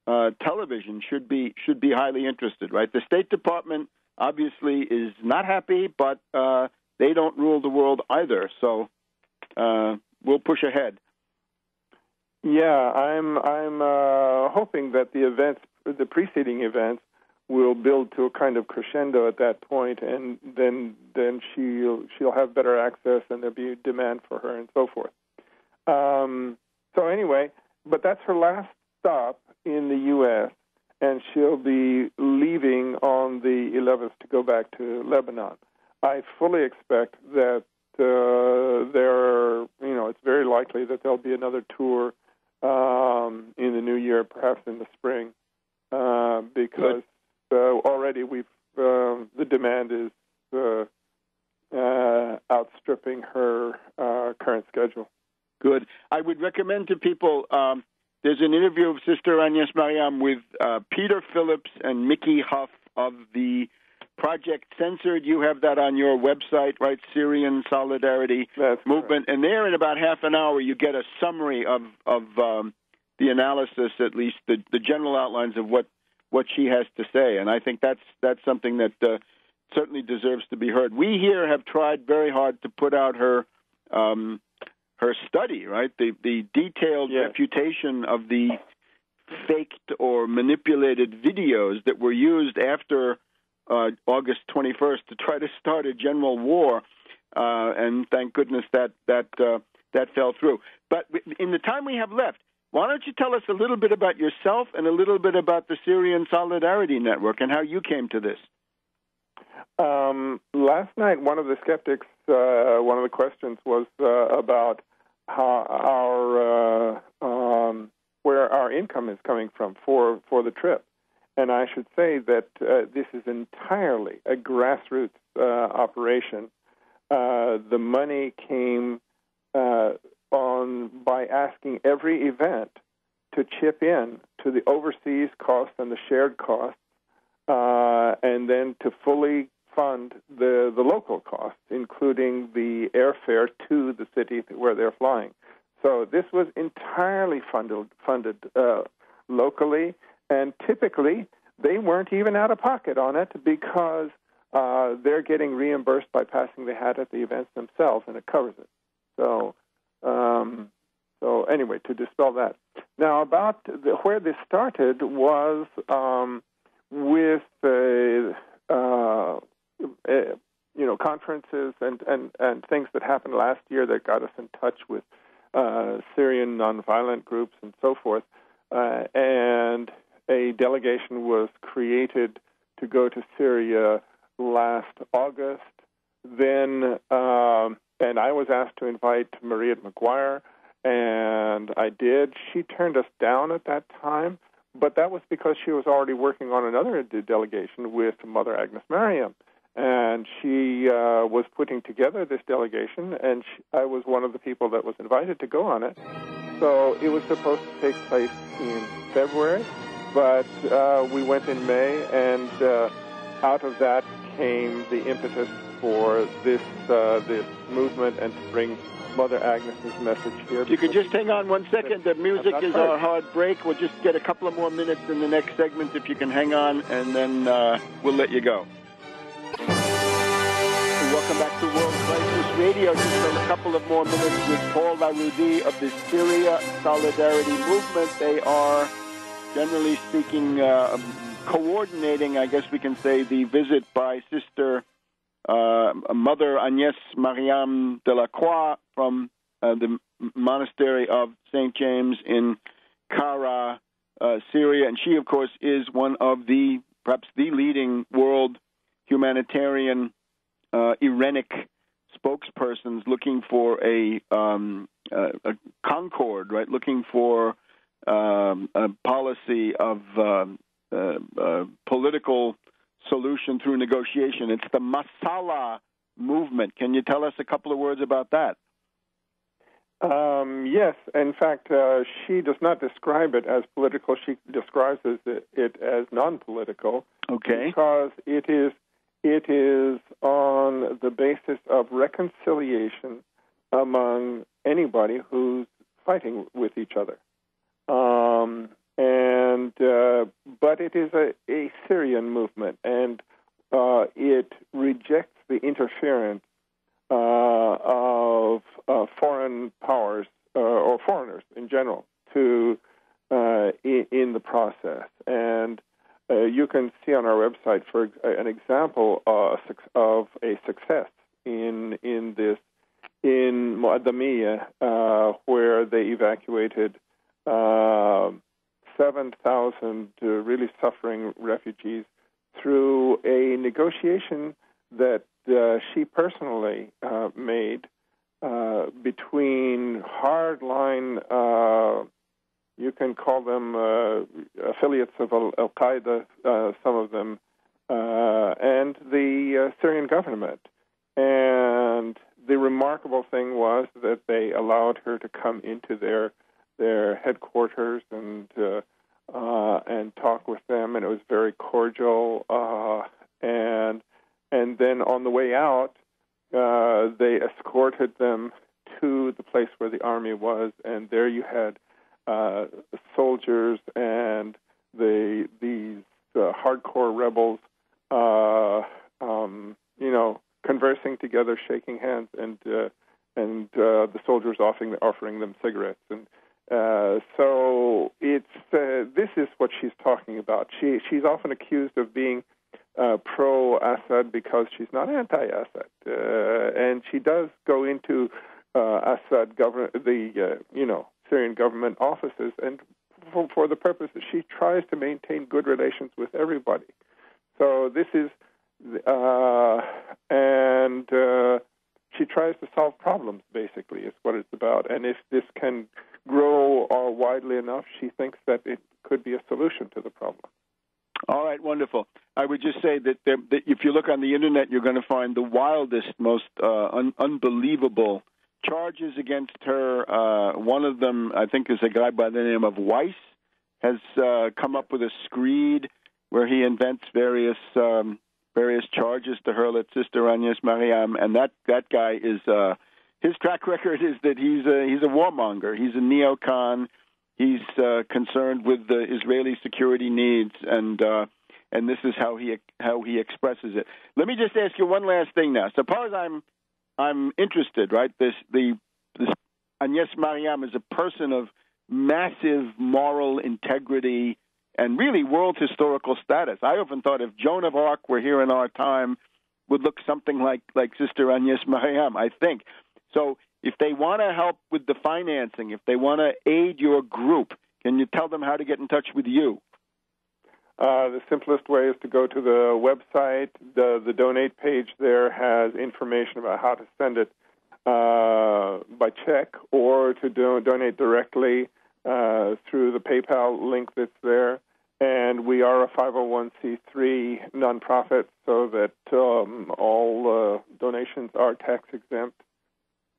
television should be highly interested. Right, the State Department obviously is not happy, but they don't rule the world either. So we'll push ahead. Yeah, I'm hoping that the preceding events, will build to a kind of crescendo at that point, and then she'll have better access, and there'll be demand for her, and so forth. So anyway, but that's her last stop in the U.S., and she'll be leaving on the 11th to go back to Lebanon. I fully expect that it's very likely that there'll be another tour in the new year, perhaps in the spring, because already the demand is outstripping her current schedule. Good. I would recommend to people, there's an interview of Sister Agnes Mariam with Peter Phillips and Mickey Huff of the Project Censored. You have that on your website, right? Syrian Solidarity Movement. Correct. And there, in about half an hour, you get a summary of the analysis, at least the general outlines of what she has to say. And I think that's something that certainly deserves to be heard. We here have tried very hard to put out her study, right? The detailed refutation of the faked or manipulated videos that were used after August 21st to try to start a general war, and thank goodness that fell through. But in the time we have left, Why don't you tell us a little bit about yourself and a little bit about the Syrian Solidarity Network and how you came to this? Last night, one of the skeptics, one of the questions was about how where our income is coming from for the trip. And I should say that this is entirely a grassroots operation. The money came by asking every event to chip in to the overseas costs and the shared costs, and then to fully fund the local costs, including the airfare to the city where they're flying. So this was entirely funded locally, and typically they weren't even out of pocket on it because they're getting reimbursed by passing the hat at the events themselves, and it covers it. So anyway, to dispel that. Now, about where this started was with conferences and things that happened last year that got us in touch with Syrian nonviolent groups and so forth, and a delegation was created to go to Syria last August. Then, and I was asked to invite Mariam McGuire, and I did. She turned us down at that time, but that was because she was already working on another delegation with Mother Agnes Mariam, and she was putting together this delegation, and I was one of the people that was invited to go on it. So it was supposed to take place in February, but we went in May, and out of that came the impetus for this movement and to bring Mother Agnes's message here. You could just hang on 1 second. The music is our hard break. We'll just get a couple of more minutes in the next segment if you can hang on, and then we'll let you go. Welcome back to World Crisis Radio. Just a couple of more minutes with Paul Larudi of the Syria Solidarity Movement. They are, generally speaking, coordinating, I guess we can say, the visit by Sister Mother Agnes Mariam de la Croix from the monastery of St. James in Kara, Syria. And she, of course, is one of perhaps the leading world humanitarian Irenic spokespersons looking for a concord, right? Looking for a policy of political solution through negotiation. It's the Masala movement. Can you tell us a couple of words about that? Yes. In fact, she does not describe it as political. She describes it as non-political. Okay. Because it is on the basis of reconciliation among anybody who's fighting with each other. But it is a Syrian movement, and it rejects the interference of foreign powers or foreigners in general in the process. And you can see on our website for an example of a success in this in Mu'addamiyah, where they evacuated 7,000 really suffering refugees through a negotiation that she personally made between hardline, you can call them affiliates of Al-Qaeda, some of them, and the Syrian government. And the remarkable thing was that they allowed her to come into their headquarters and talk with them, and it was very cordial. And then on the way out, they escorted them to the place where the army was, and there you had soldiers and these hardcore rebels, conversing together, shaking hands, and the soldiers offering them cigarettes. And so it's this is what she's talking about. She's often accused of being pro-Assad because she's not anti-Assad, and she does go into Assad government, Syrian government offices, and for the purpose that she tries to maintain good relations with everybody. So this is, she tries to solve problems, basically, is what it's about. And if this can grow widely enough, she thinks that it could be a solution to the problem. All right, wonderful. I would just say that if you look on the Internet, you're going to find the wildest, most unbelievable charges against her. One of them, I think, is a guy by the name of Weiss, has come up with a screed where he invents various charges to hurl at Sister Agnes Mariam, and that guy is his track record is that he's a warmonger. He's a neocon. He's concerned with the Israeli security needs, and this is how he expresses it. Let me just ask you one last thing now. Suppose I'm interested, right? This Agnes Mariam is a person of massive moral integrity and really world historical status. I often thought if Joan of Arc were here in our time, would look something like Sister Agnes Mariam, I think. So if they want to help with the financing, if they want to aid your group, can you tell them how to get in touch with you? The simplest way is to go to the website. The donate page there has information about how to send it by check or to donate directly through the PayPal link that's there. And we are a 501c3 nonprofit, so that all donations are tax exempt.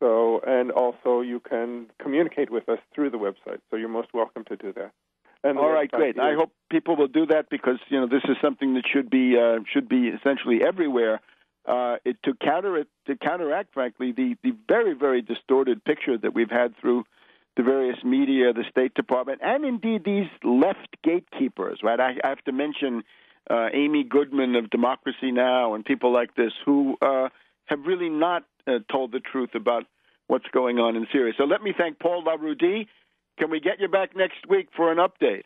So, and also you can communicate with us through the website. So you're most welcome to do that. And all right, great. I hope people will do that because this is something that should be essentially everywhere. To counteract, frankly, the very, very distorted picture that we've had through the various media, the State Department, and indeed these left gatekeepers. Right, I have to mention Amy Goodman of Democracy Now! And people like this who have really not told the truth about what's going on in Syria. So let me thank Paul Larudi. Can we get you back next week for an update?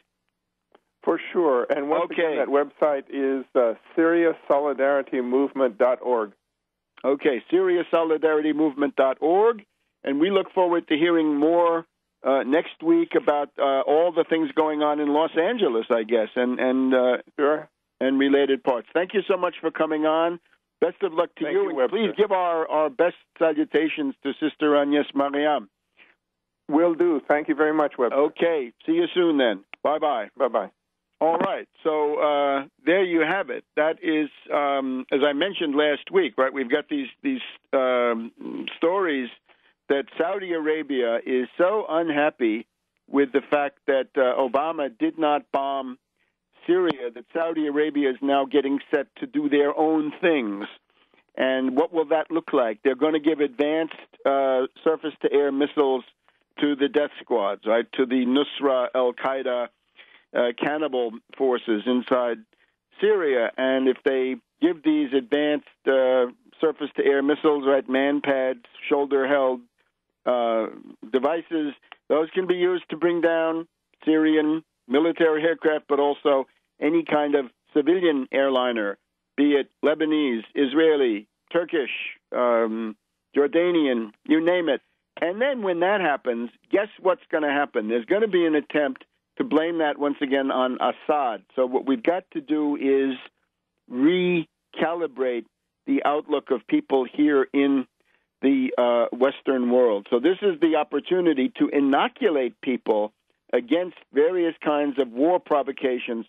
For sure. And once again, that website is SyriaSolidarityMovement.org. Okay, SyriaSolidarityMovement.org. And we look forward to hearing more next week about all the things going on in Los Angeles, I guess, and sure, and related parts. Thank you so much for coming on. Best of luck to you. And please give our best salutations to Sister Agnes Mariam. Will do. Thank you very much, Webster. Okay. See you soon then. Bye-bye. Bye-bye. All right. So there you have it. That is, as I mentioned last week, right, we've got these stories that Saudi Arabia is so unhappy with the fact that Obama did not bomb Syria, that Saudi Arabia is now getting set to do their own things. And what will that look like? They're going to give advanced surface-to-air missiles to the death squads, right, to the Nusra al-Qaeda cannibal forces inside Syria. And if they give these advanced surface-to-air missiles, right, man-pads, shoulder-held devices, those can be used to bring down Syrian military aircraft, but also any kind of civilian airliner, be it Lebanese, Israeli, Turkish, Jordanian, you name it. And then when that happens, guess what's going to happen? There's going to be an attempt to blame that once again on Assad. So what we've got to do is recalibrate the outlook of people here in the Western world. So this is the opportunity to inoculate people against various kinds of war provocations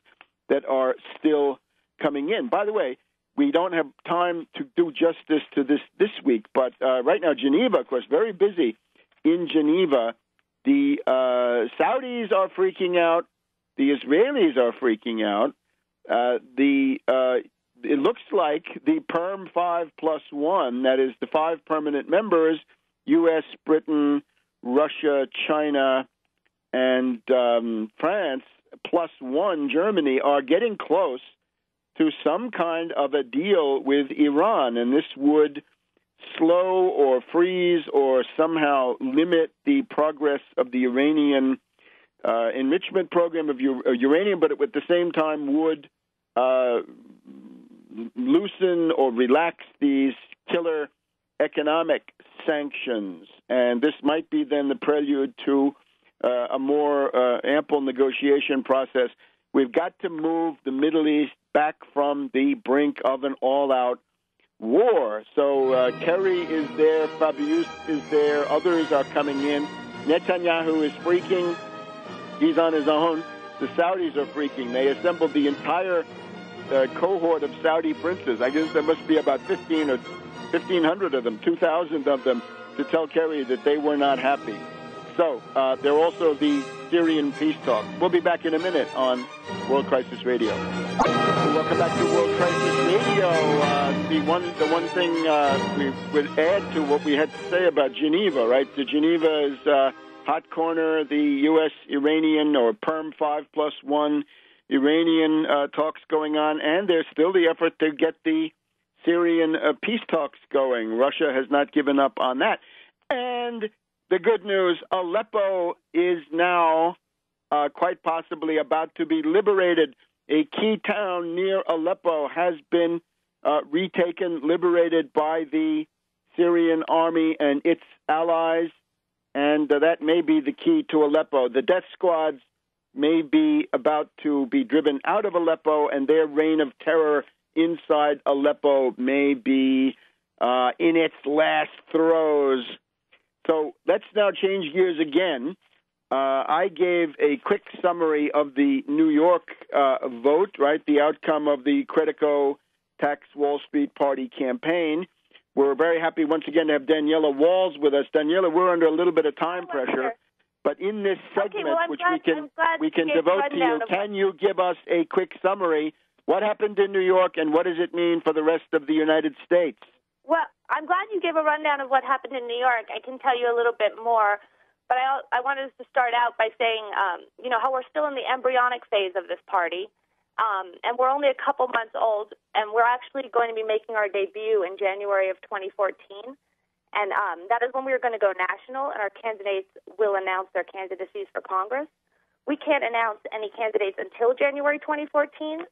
that are still coming in. By the way, we don't have time to do justice to this week, but right now, Geneva, of course, very busy. In Geneva, the Saudis are freaking out. The Israelis are freaking out. It looks like the Perm 5+1, that is the 5 permanent members, U.S., Britain, Russia, China, and France, +1, Germany, are getting close to some kind of a deal with Iran, and this would slow or freeze or somehow limit the progress of the Iranian enrichment program of uranium, but at the same time would loosen or relax these killer economic sanctions. And this might be then the prelude to a more ample negotiation process. We've got to move the Middle East back from the brink of an all-out war. So Kerry is there, Fabius is there, others are coming in. Netanyahu is freaking. He's on his own. The Saudis are freaking. They assembled the entire cohort of Saudi princes. I guess there must be about 15 or 1,500 of them, 2,000 of them, to tell Kerry that they were not happy. So they're also the Syrian peace talk. We'll be back in a minute on World Crisis Radio. Welcome back to World Crisis Radio. The one thing we would add to what we had to say about Geneva, right? The Geneva is hot corner, the U.S.-Iranian or PERM 5+1 Iranian talks going on, and there's still the effort to get the Syrian peace talks going. Russia has not given up on that. And the good news, Aleppo is now quite possibly about to be liberated. A key town near Aleppo has been retaken, liberated by the Syrian army and its allies, and that may be the key to Aleppo. The death squads may be about to be driven out of Aleppo, and their reign of terror inside Aleppo may be in its last throes. So let's now change gears again. I gave a quick summary of the New York vote, right, the outcome of the Credico Tax Wall Street Party campaign. We're very happy once again to have Daniela Walls with us. Daniela, we're under a little bit of time pressure, but in this segment, we can devote to you, can you give us a quick summary? What happened in New York, and what does it mean for the rest of the United States? Well, I'm glad you gave a rundown of what happened in New York. I can tell you a little bit more, but I wanted to start out by saying, how we're still in the embryonic phase of this party, and we're only a couple months old, and we're actually going to be making our debut in January of 2014, and that is when we're going to go national, and our candidates will announce their candidacies for Congress. We can't announce any candidates until January 2014.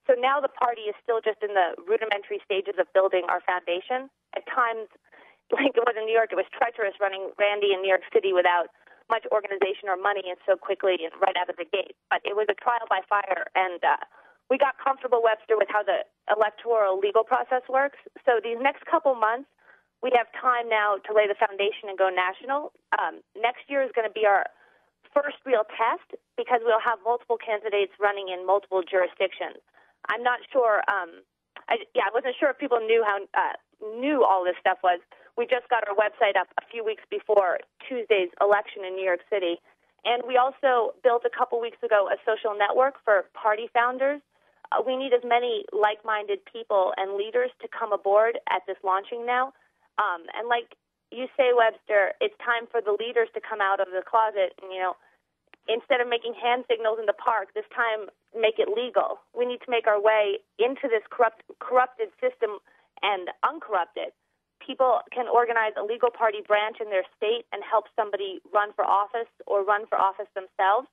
So now the party is still just in the rudimentary stages of building our foundation. At times, like it was in New York, it was treacherous running Randy in New York City without much organization or money and so quickly and right out of the gate. But it was a trial by fire, and we got comfortable, Webster, with how the electoral legal process works. So these next couple months, we have time now to lay the foundation and go national. Next year is going to be our first real test because we'll have multiple candidates running in multiple jurisdictions. I'm not sure. I wasn't sure if people knew how new all this stuff was. We just got our website up a few weeks before Tuesday's election in New York City, and we also built a couple weeks ago a social network for party founders. We need as many like-minded people and leaders to come aboard at this launching now. And like you say, Webster, it's time for the leaders to come out of the closet and instead of making hand signals in the park, this time make it legal. We need to make our way into this corrupted system and uncorrupted. People can organize a legal party branch in their state and help somebody run for office or run for office themselves.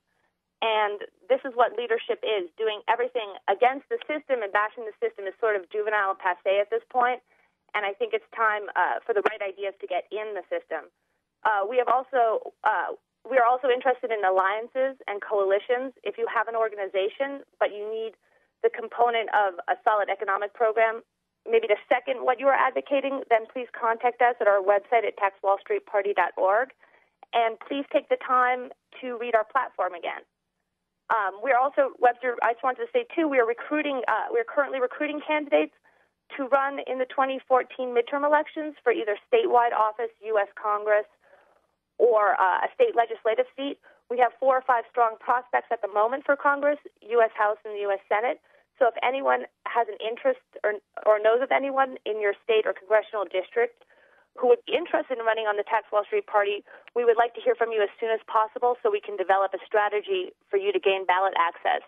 And this is what leadership is. Doing everything against the system and bashing the system is sort of juvenile and passé at this point. And I think it's time for the right ideas to get in the system. We are also interested in alliances and coalitions. If you have an organization, but you need the component of a solid economic program, maybe to second what you are advocating, then please contact us at our website at taxwallstreetparty.org. And please take the time to read our platform again. We're also, Webster, I just wanted to say, too, we're currently recruiting candidates to run in the 2014 midterm elections for either statewide office, U.S. Congress, or a state legislative seat. We have 4 or 5 strong prospects at the moment for Congress, U.S. House, and the U.S. Senate. So if anyone has an interest or knows of anyone in your state or congressional district who would be interested in running on the Tax Wall Street Party, we would like to hear from you as soon as possible so we can develop a strategy for you to gain ballot access.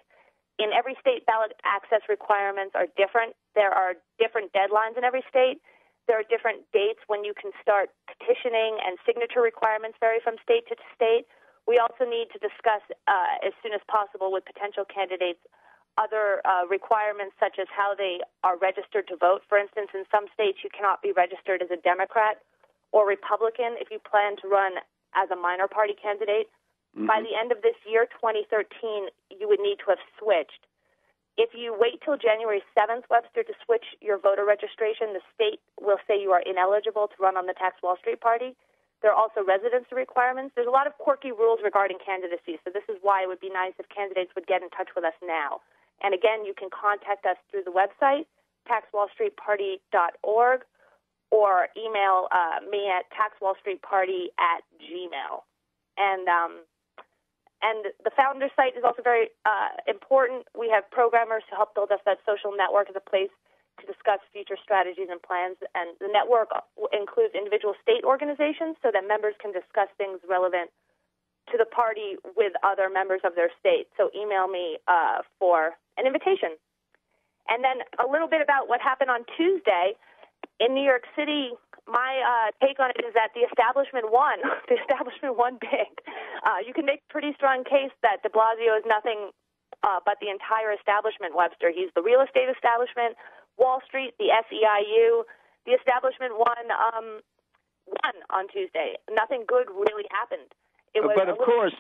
In every state, ballot access requirements are different. There are different deadlines in every state. There are different dates when you can start petitioning, and signature requirements vary from state to state. We also need to discuss as soon as possible with potential candidates other requirements such as how they are registered to vote. For instance, in some states you cannot be registered as a Democrat or Republican if you plan to run as a minor party candidate. By the end of this year, 2013, you would need to have switched. If you wait till January 7th, Webster, to switch your voter registration, the state will say you are ineligible to run on the Tax Wall Street Party. There are also residency requirements. There's a lot of quirky rules regarding candidacy, so this is why it would be nice if candidates would get in touch with us now. And again, you can contact us through the website, taxwallstreetparty.org, or email me at taxwallstreetparty@gmail. And the founder site is also very important. We have programmers to help build us that social network as a place to discuss future strategies and plans. And the network includes individual state organizations so that members can discuss things relevant to the party with other members of their state. So email me for an invitation. And then a little bit about what happened on Tuesday. In New York City, my take on it is that the establishment won. The establishment won big. You can make a pretty strong case that de Blasio is nothing but the entire establishment, Webster. He's the real estate establishment, Wall Street, the SEIU. The establishment won on Tuesday. Nothing good really happened. But of course,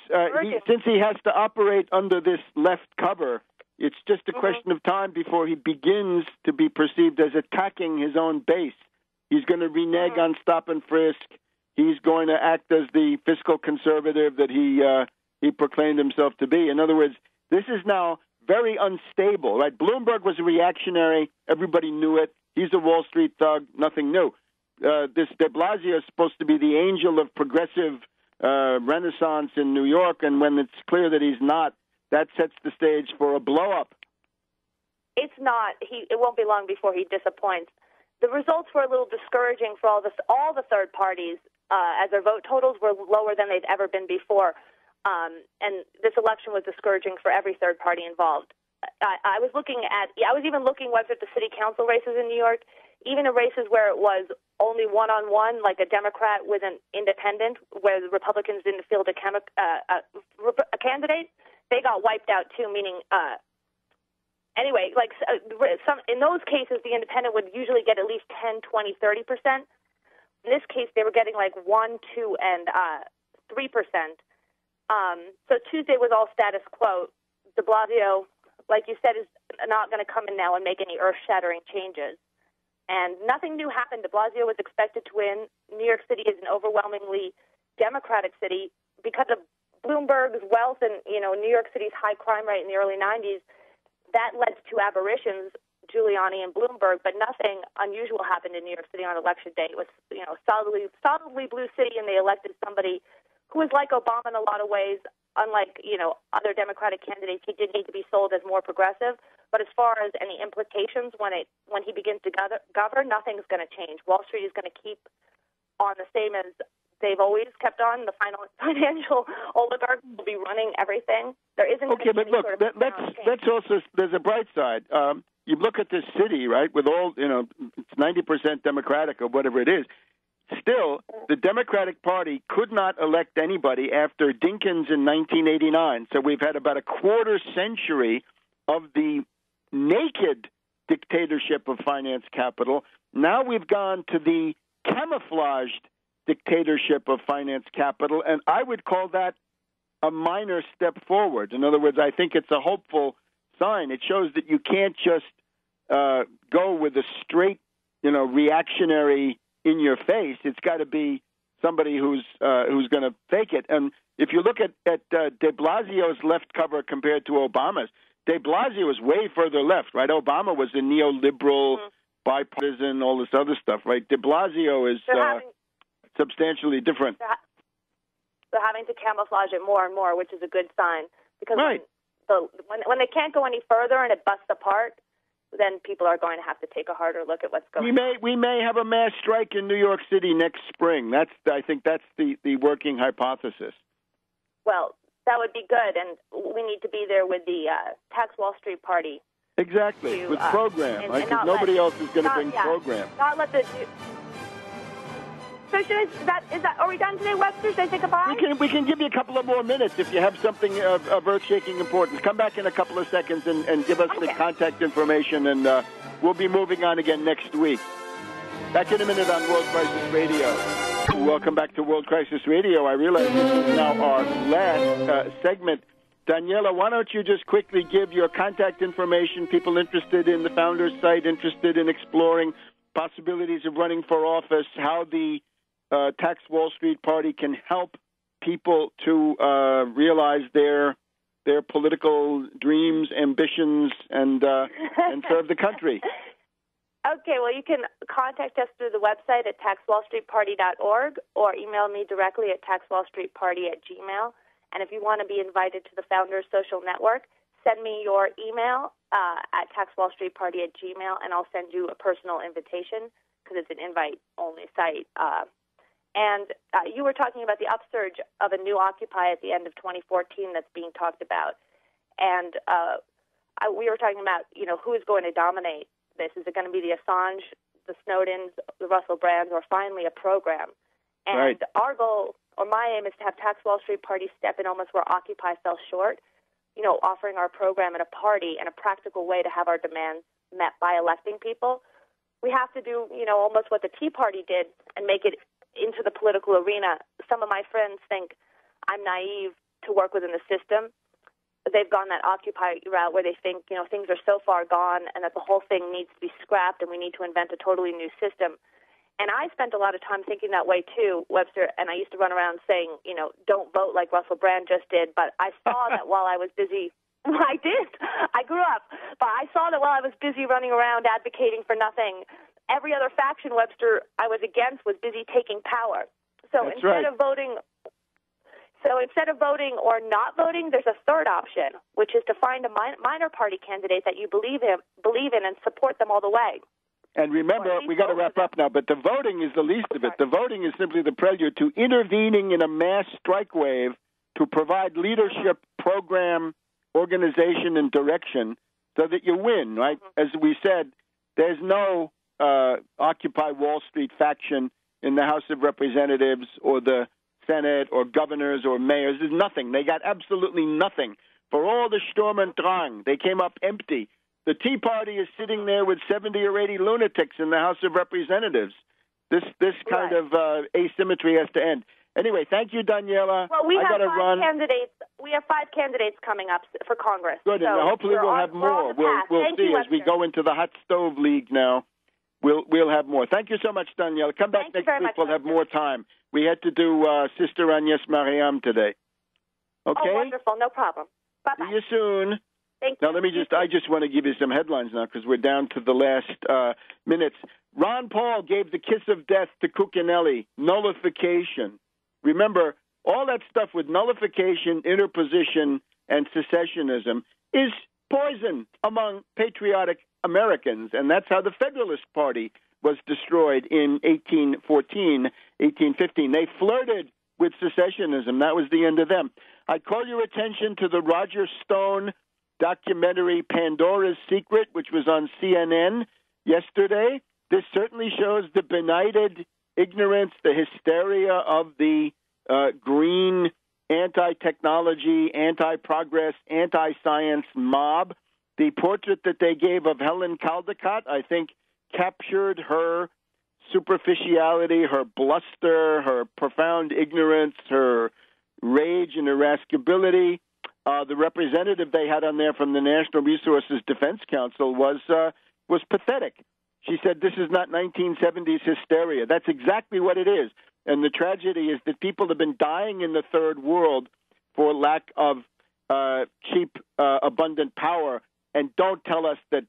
since he has to operate under this left cover, it's just a question of time before he begins to be perceived as attacking his own base. He's going to renege on stop and frisk. He's going to act as the fiscal conservative that he proclaimed himself to be. In other words, this is now very unstable, right? Bloomberg was a reactionary. Everybody knew it. He's a Wall Street thug. Nothing new. This de Blasio is supposed to be the angel of progressive renaissance in New York, and when it's clear that he's not, that sets the stage for a blow-up. It's not. It won't be long before he disappoints. The results were a little discouraging for all the third parties, as their vote totals were lower than they've ever been before. And this election was discouraging for every third party involved. I was even looking at the city council races in New York, even in races where it was only one-on-one, like a Democrat with an independent, where the Republicans didn't field a candidate. They got wiped out too, meaning anyway, in those cases, the independent would usually get at least 10, 20, 30%. In this case, they were getting like 1%, 2%, and 3%. So Tuesday was all status quo. De Blasio, like you said, is not going to come in now and make any earth-shattering changes. And nothing new happened. De Blasio was expected to win. New York City is an overwhelmingly Democratic city because of Bloomberg's wealth and, New York City's high crime rate in the early 90s. That led to aberrations, Giuliani and Bloomberg, but nothing unusual happened in New York City on election day. It was, solidly blue city, and they elected somebody who was like Obama in a lot of ways. Unlike, other Democratic candidates, he did need to be sold as more progressive. But as far as any implications when he begins to govern, nothing's going to change. Wall Street is going to keep on the same as they've always kept on. The financial oligarchs will be running everything. There isn't okay, but look, let's also, there's a bright side. You look at this city, right, with all, it's 90% Democratic or whatever it is. Still, the Democratic Party could not elect anybody after Dinkins in 1989. So we've had about a quarter century of the naked dictatorship of finance capital. Now we've gone to the camouflaged dictatorship of finance capital, and I would call that a minor step forward. In other words, I think it's a hopeful sign. It shows that you can't just go with a straight, reactionary in your face. It's got to be somebody who's going to fake it. And if you look at de Blasio's left cover compared to Obama's, de Blasio is way further left, right? Obama was a neoliberal, bipartisan, all this other stuff, right? De Blasio is substantially different. They're having to camouflage it more and more, which is a good sign. Because when they can't go any further and it busts apart, then people are going to have to take a harder look at what's going on. We may have a mass strike in New York City next spring. I think that's the working hypothesis. Well, that would be good, and we need to be there with the Tax Wall Street Party. Exactly, with program. Because nobody else is going to bring program. Not let the... So are we done today, Webster? Should I say goodbye? We can give you a couple of more minutes if you have something of earth-shaking importance. Come back in a couple of seconds and give us the contact information, and we'll be moving on again next week. Back in a minute on World Crisis Radio. Welcome back to World Crisis Radio. I realize this is now our last segment. Daniela, why don't you just quickly give your contact information, people interested in the Founders site, interested in exploring possibilities of running for office, how the Tax Wall Street Party can help people to realize their political dreams, ambitions, and serve the country. Okay, well, you can contact us through the website at taxwallstreetparty.org or email me directly at taxwallstreetparty@gmail. And if you want to be invited to the Founders Social Network, send me your email at taxwallstreetparty@gmail, and I'll send you a personal invitation because it's an invite-only site. And you were talking about the upsurge of a new Occupy at the end of 2014 that's being talked about. And we were talking about, who is going to dominate this. Is it going to be the Assange, the Snowdens, the Russell Brands, or finally a program? And right. Our goal, or my aim, is to have Tax Wall Street Party step in almost where Occupy fell short, offering our program at a party and a practical way to have our demands met by electing people. We have to do, almost what the Tea Party did and make it into the political arena. Some of my friends think I'm naive to work within the system. They've gone that Occupy route where they think, things are so far gone and that the whole thing needs to be scrapped and we need to invent a totally new system. And I spent a lot of time thinking that way too, Webster, and I used to run around saying, don't vote like Russell Brand just did. But I saw that while I was busy, I did. I grew up. But I saw that while I was busy running around advocating for nothing, every other faction, Webster, I was against was busy taking power. So That's instead right. of voting... So instead of voting or not voting, there's a third option, which is to find a minor party candidate that you believe in and support them all the way. And remember, we got to wrap up now, but the voting is the least of it. The voting is simply the prelude to intervening in a mass strike wave to provide leadership, program, organization, and direction so that you win, right? As we said, there's no Occupy Wall Street faction in the House of Representatives or the Senate or governors or mayors. There's nothing. They got absolutely nothing. For all the Sturm und Drang, they came up empty. The Tea Party is sitting there with 70 or 80 lunatics in the House of Representatives. This kind of asymmetry has to end. Anyway, thank you, Daniela. Well, we I have got to run. Candidates. We have 5 candidates coming up for Congress. Good, so and hopefully we'll have more. We'll see as we go into the hot stove league now. We'll have more. Thank you so much, Daniela. Come back next week. We'll have more time. We had to do Sister Agnes Mariam today. Okay? Oh, wonderful. No problem. Bye-bye. See you soon. Thank you. Now, I just want to give you some headlines now because we're down to the last minutes. Ron Paul gave the kiss of death to Cuccinelli, nullification. Remember, all that stuff with nullification, interposition, and secessionism is poison among patriotic Americans, and that's how the Federalist Party was destroyed in 1814, 1815. They flirted with secessionism. That was the end of them. I call your attention to the Roger Stone documentary Pandora's Secret, which was on CNN yesterday. This certainly shows the benighted ignorance, the hysteria of the green anti-technology, anti-progress, anti-science mob. The portrait that they gave of Helen Caldecott, I think, captured her superficiality, her bluster, her profound ignorance, her rage and irascibility. The representative they had on there from the National Resources Defense Council was pathetic. She said, this is not 1970s hysteria. That's exactly what it is. And the tragedy is that people have been dying in the third world for lack of cheap, abundant power. And don't tell us that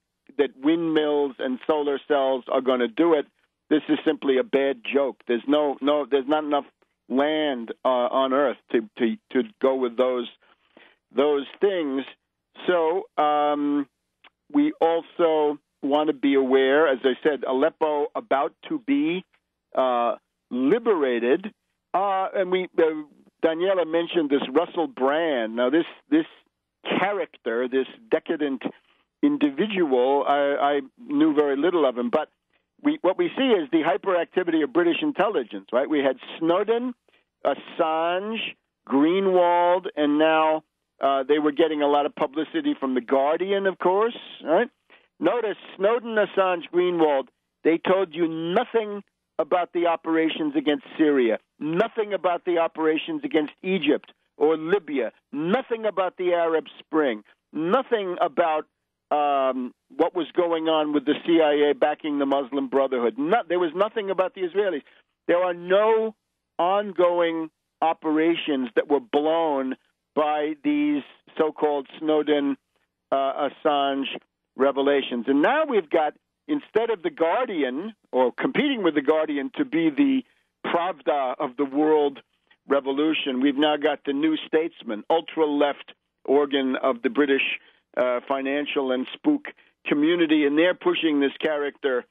windmills and solar cells are going to do it. This is simply a bad joke. There's not enough land on Earth to go with those things. So we also want to be aware, as I said, Aleppo about to be liberated. And Daniela mentioned this Russell Brand. Now, this character, this decadent individual, I knew very little of him, but what we see is the hyperactivity of British intelligence, right? We had Snowden, Assange, Greenwald, and now they were getting a lot of publicity from The Guardian, of course, right? Notice Snowden, Assange, Greenwald, they told you nothing about the operations against Syria, nothing about the operations against Egypt or Libya, nothing about the Arab Spring, nothing about what was going on with the CIA backing the Muslim Brotherhood. There was nothing about the Israelis. There are no ongoing operations that were blown by these so-called Snowden, Assange revelations. And now we've got, instead of the Guardian, or competing with the Guardian to be the Pravda of the world revolution, we've now got the New Statesman, ultra-left organ of the British financial and spook community, and they're pushing this character,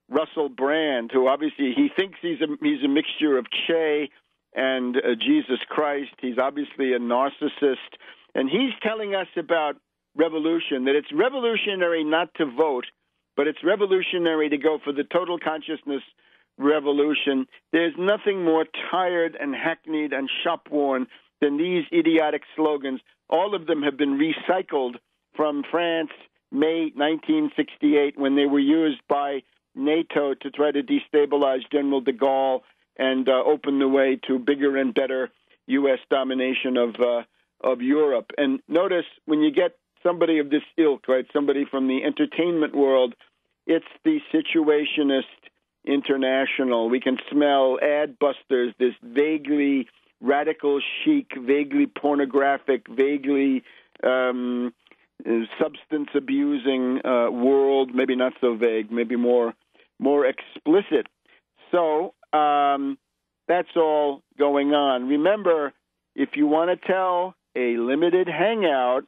Russell Brand, who obviously he thinks he's a mixture of Che and Jesus Christ. He's obviously a narcissist, and he's telling us about revolution, that it's revolutionary not to vote, but it's revolutionary to go for the total consciousness revolution. There's nothing more tired and hackneyed and shop-worn than these idiotic slogans. All of them have been recycled from France, May 1968, when they were used by NATO to try to destabilize General de Gaulle and open the way to bigger and better U.S. domination of Europe. And notice, when you get somebody of this ilk, right, somebody from the entertainment world, it's the Situationist International. We can smell ad busters, this vaguely radical chic, vaguely pornographic, vaguely substance abusing world, maybe not so vague, maybe more explicit. So that's all going on. Remember, if you want to tell a limited hangout,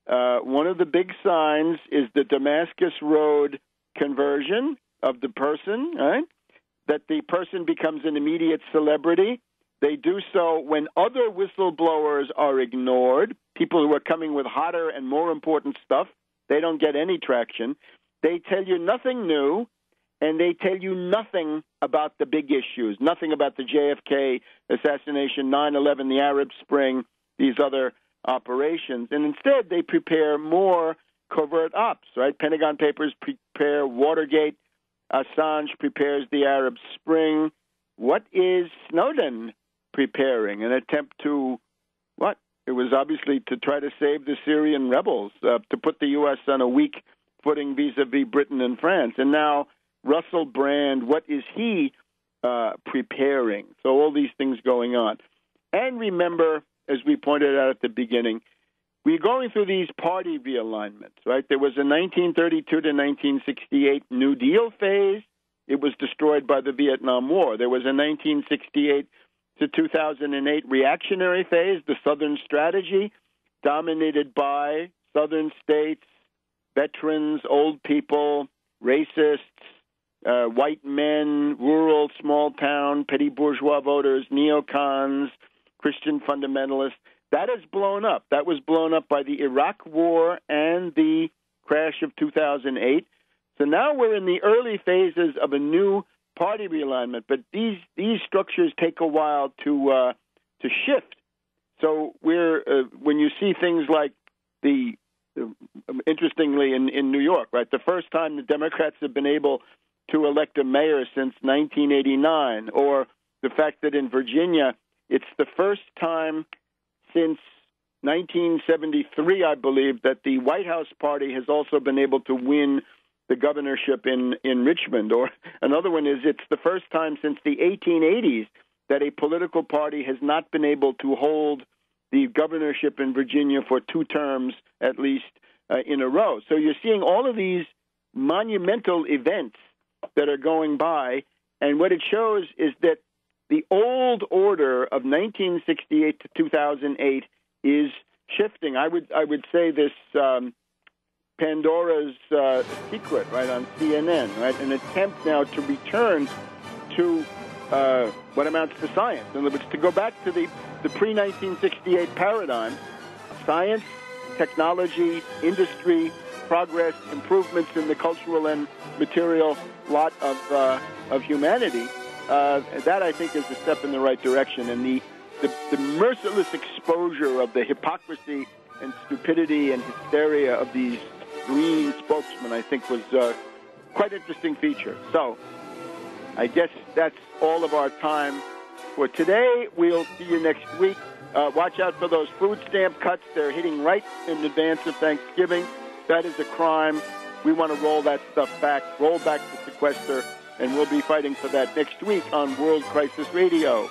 one of the big signs is the Damascus Road conversion of the person, right? That the person becomes an immediate celebrity. They do so when other whistleblowers are ignored, people who are coming with hotter and more important stuff. They don't get any traction. They tell you nothing new, and they tell you nothing about the big issues, nothing about the JFK assassination, 9/11, the Arab Spring, these other operations. And instead, they prepare more covert ops, right? Pentagon Papers prepare Watergate. Assange prepares the Arab Spring. What is Snowden preparing? An attempt to what? It was obviously to try to save the Syrian rebels, to put the U.S. on a weak footing vis-a-vis Britain and France. And now Russell Brand, what is he preparing? So all these things going on. And remember, as we pointed out at the beginning, we're going through these party realignments, right? There was a 1932 to 1968 New Deal phase. It was destroyed by the Vietnam War. There was a 1968 to 2008 reactionary phase, the Southern strategy, dominated by Southern states, veterans, old people, racists, white men, rural, small town, petty bourgeois voters, neocons, Christian fundamentalists. That has blown up. That was blown up by the Iraq War and the crash of 2008. So now we're in the early phases of a new party realignment, but these structures take a while to shift. So we're when you see things like interestingly in New York, right, the first time the Democrats have been able to elect a mayor since 1989, or the fact that in Virginia it's the first time since 1973, I believe, that the White House party has also been able to win the governorship in Richmond. Or another one is it's the first time since the 1880s that a political party has not been able to hold the governorship in Virginia for 2 terms, at least, in a row. So you're seeing all of these monumental events that are going by, and what it shows is that the old order of 1968 to 2008 is shifting. I would say this Pandora's Secret, right, on CNN, right, an attempt now to return to what amounts to science. In other words, to go back to the pre-1968 paradigm, science, technology, industry, progress, improvements in the cultural and material lot of humanity. That, I think, is a step in the right direction. And the merciless exposure of the hypocrisy and stupidity and hysteria of these green spokesmen, I think, was quite an interesting feature. So I guess that's all of our time for today. We'll see you next week. Watch out for those food stamp cuts. They're hitting right in advance of Thanksgiving. That is a crime. We want to roll that stuff back, roll back the sequester, and we'll be fighting for that next week on World Crisis Radio.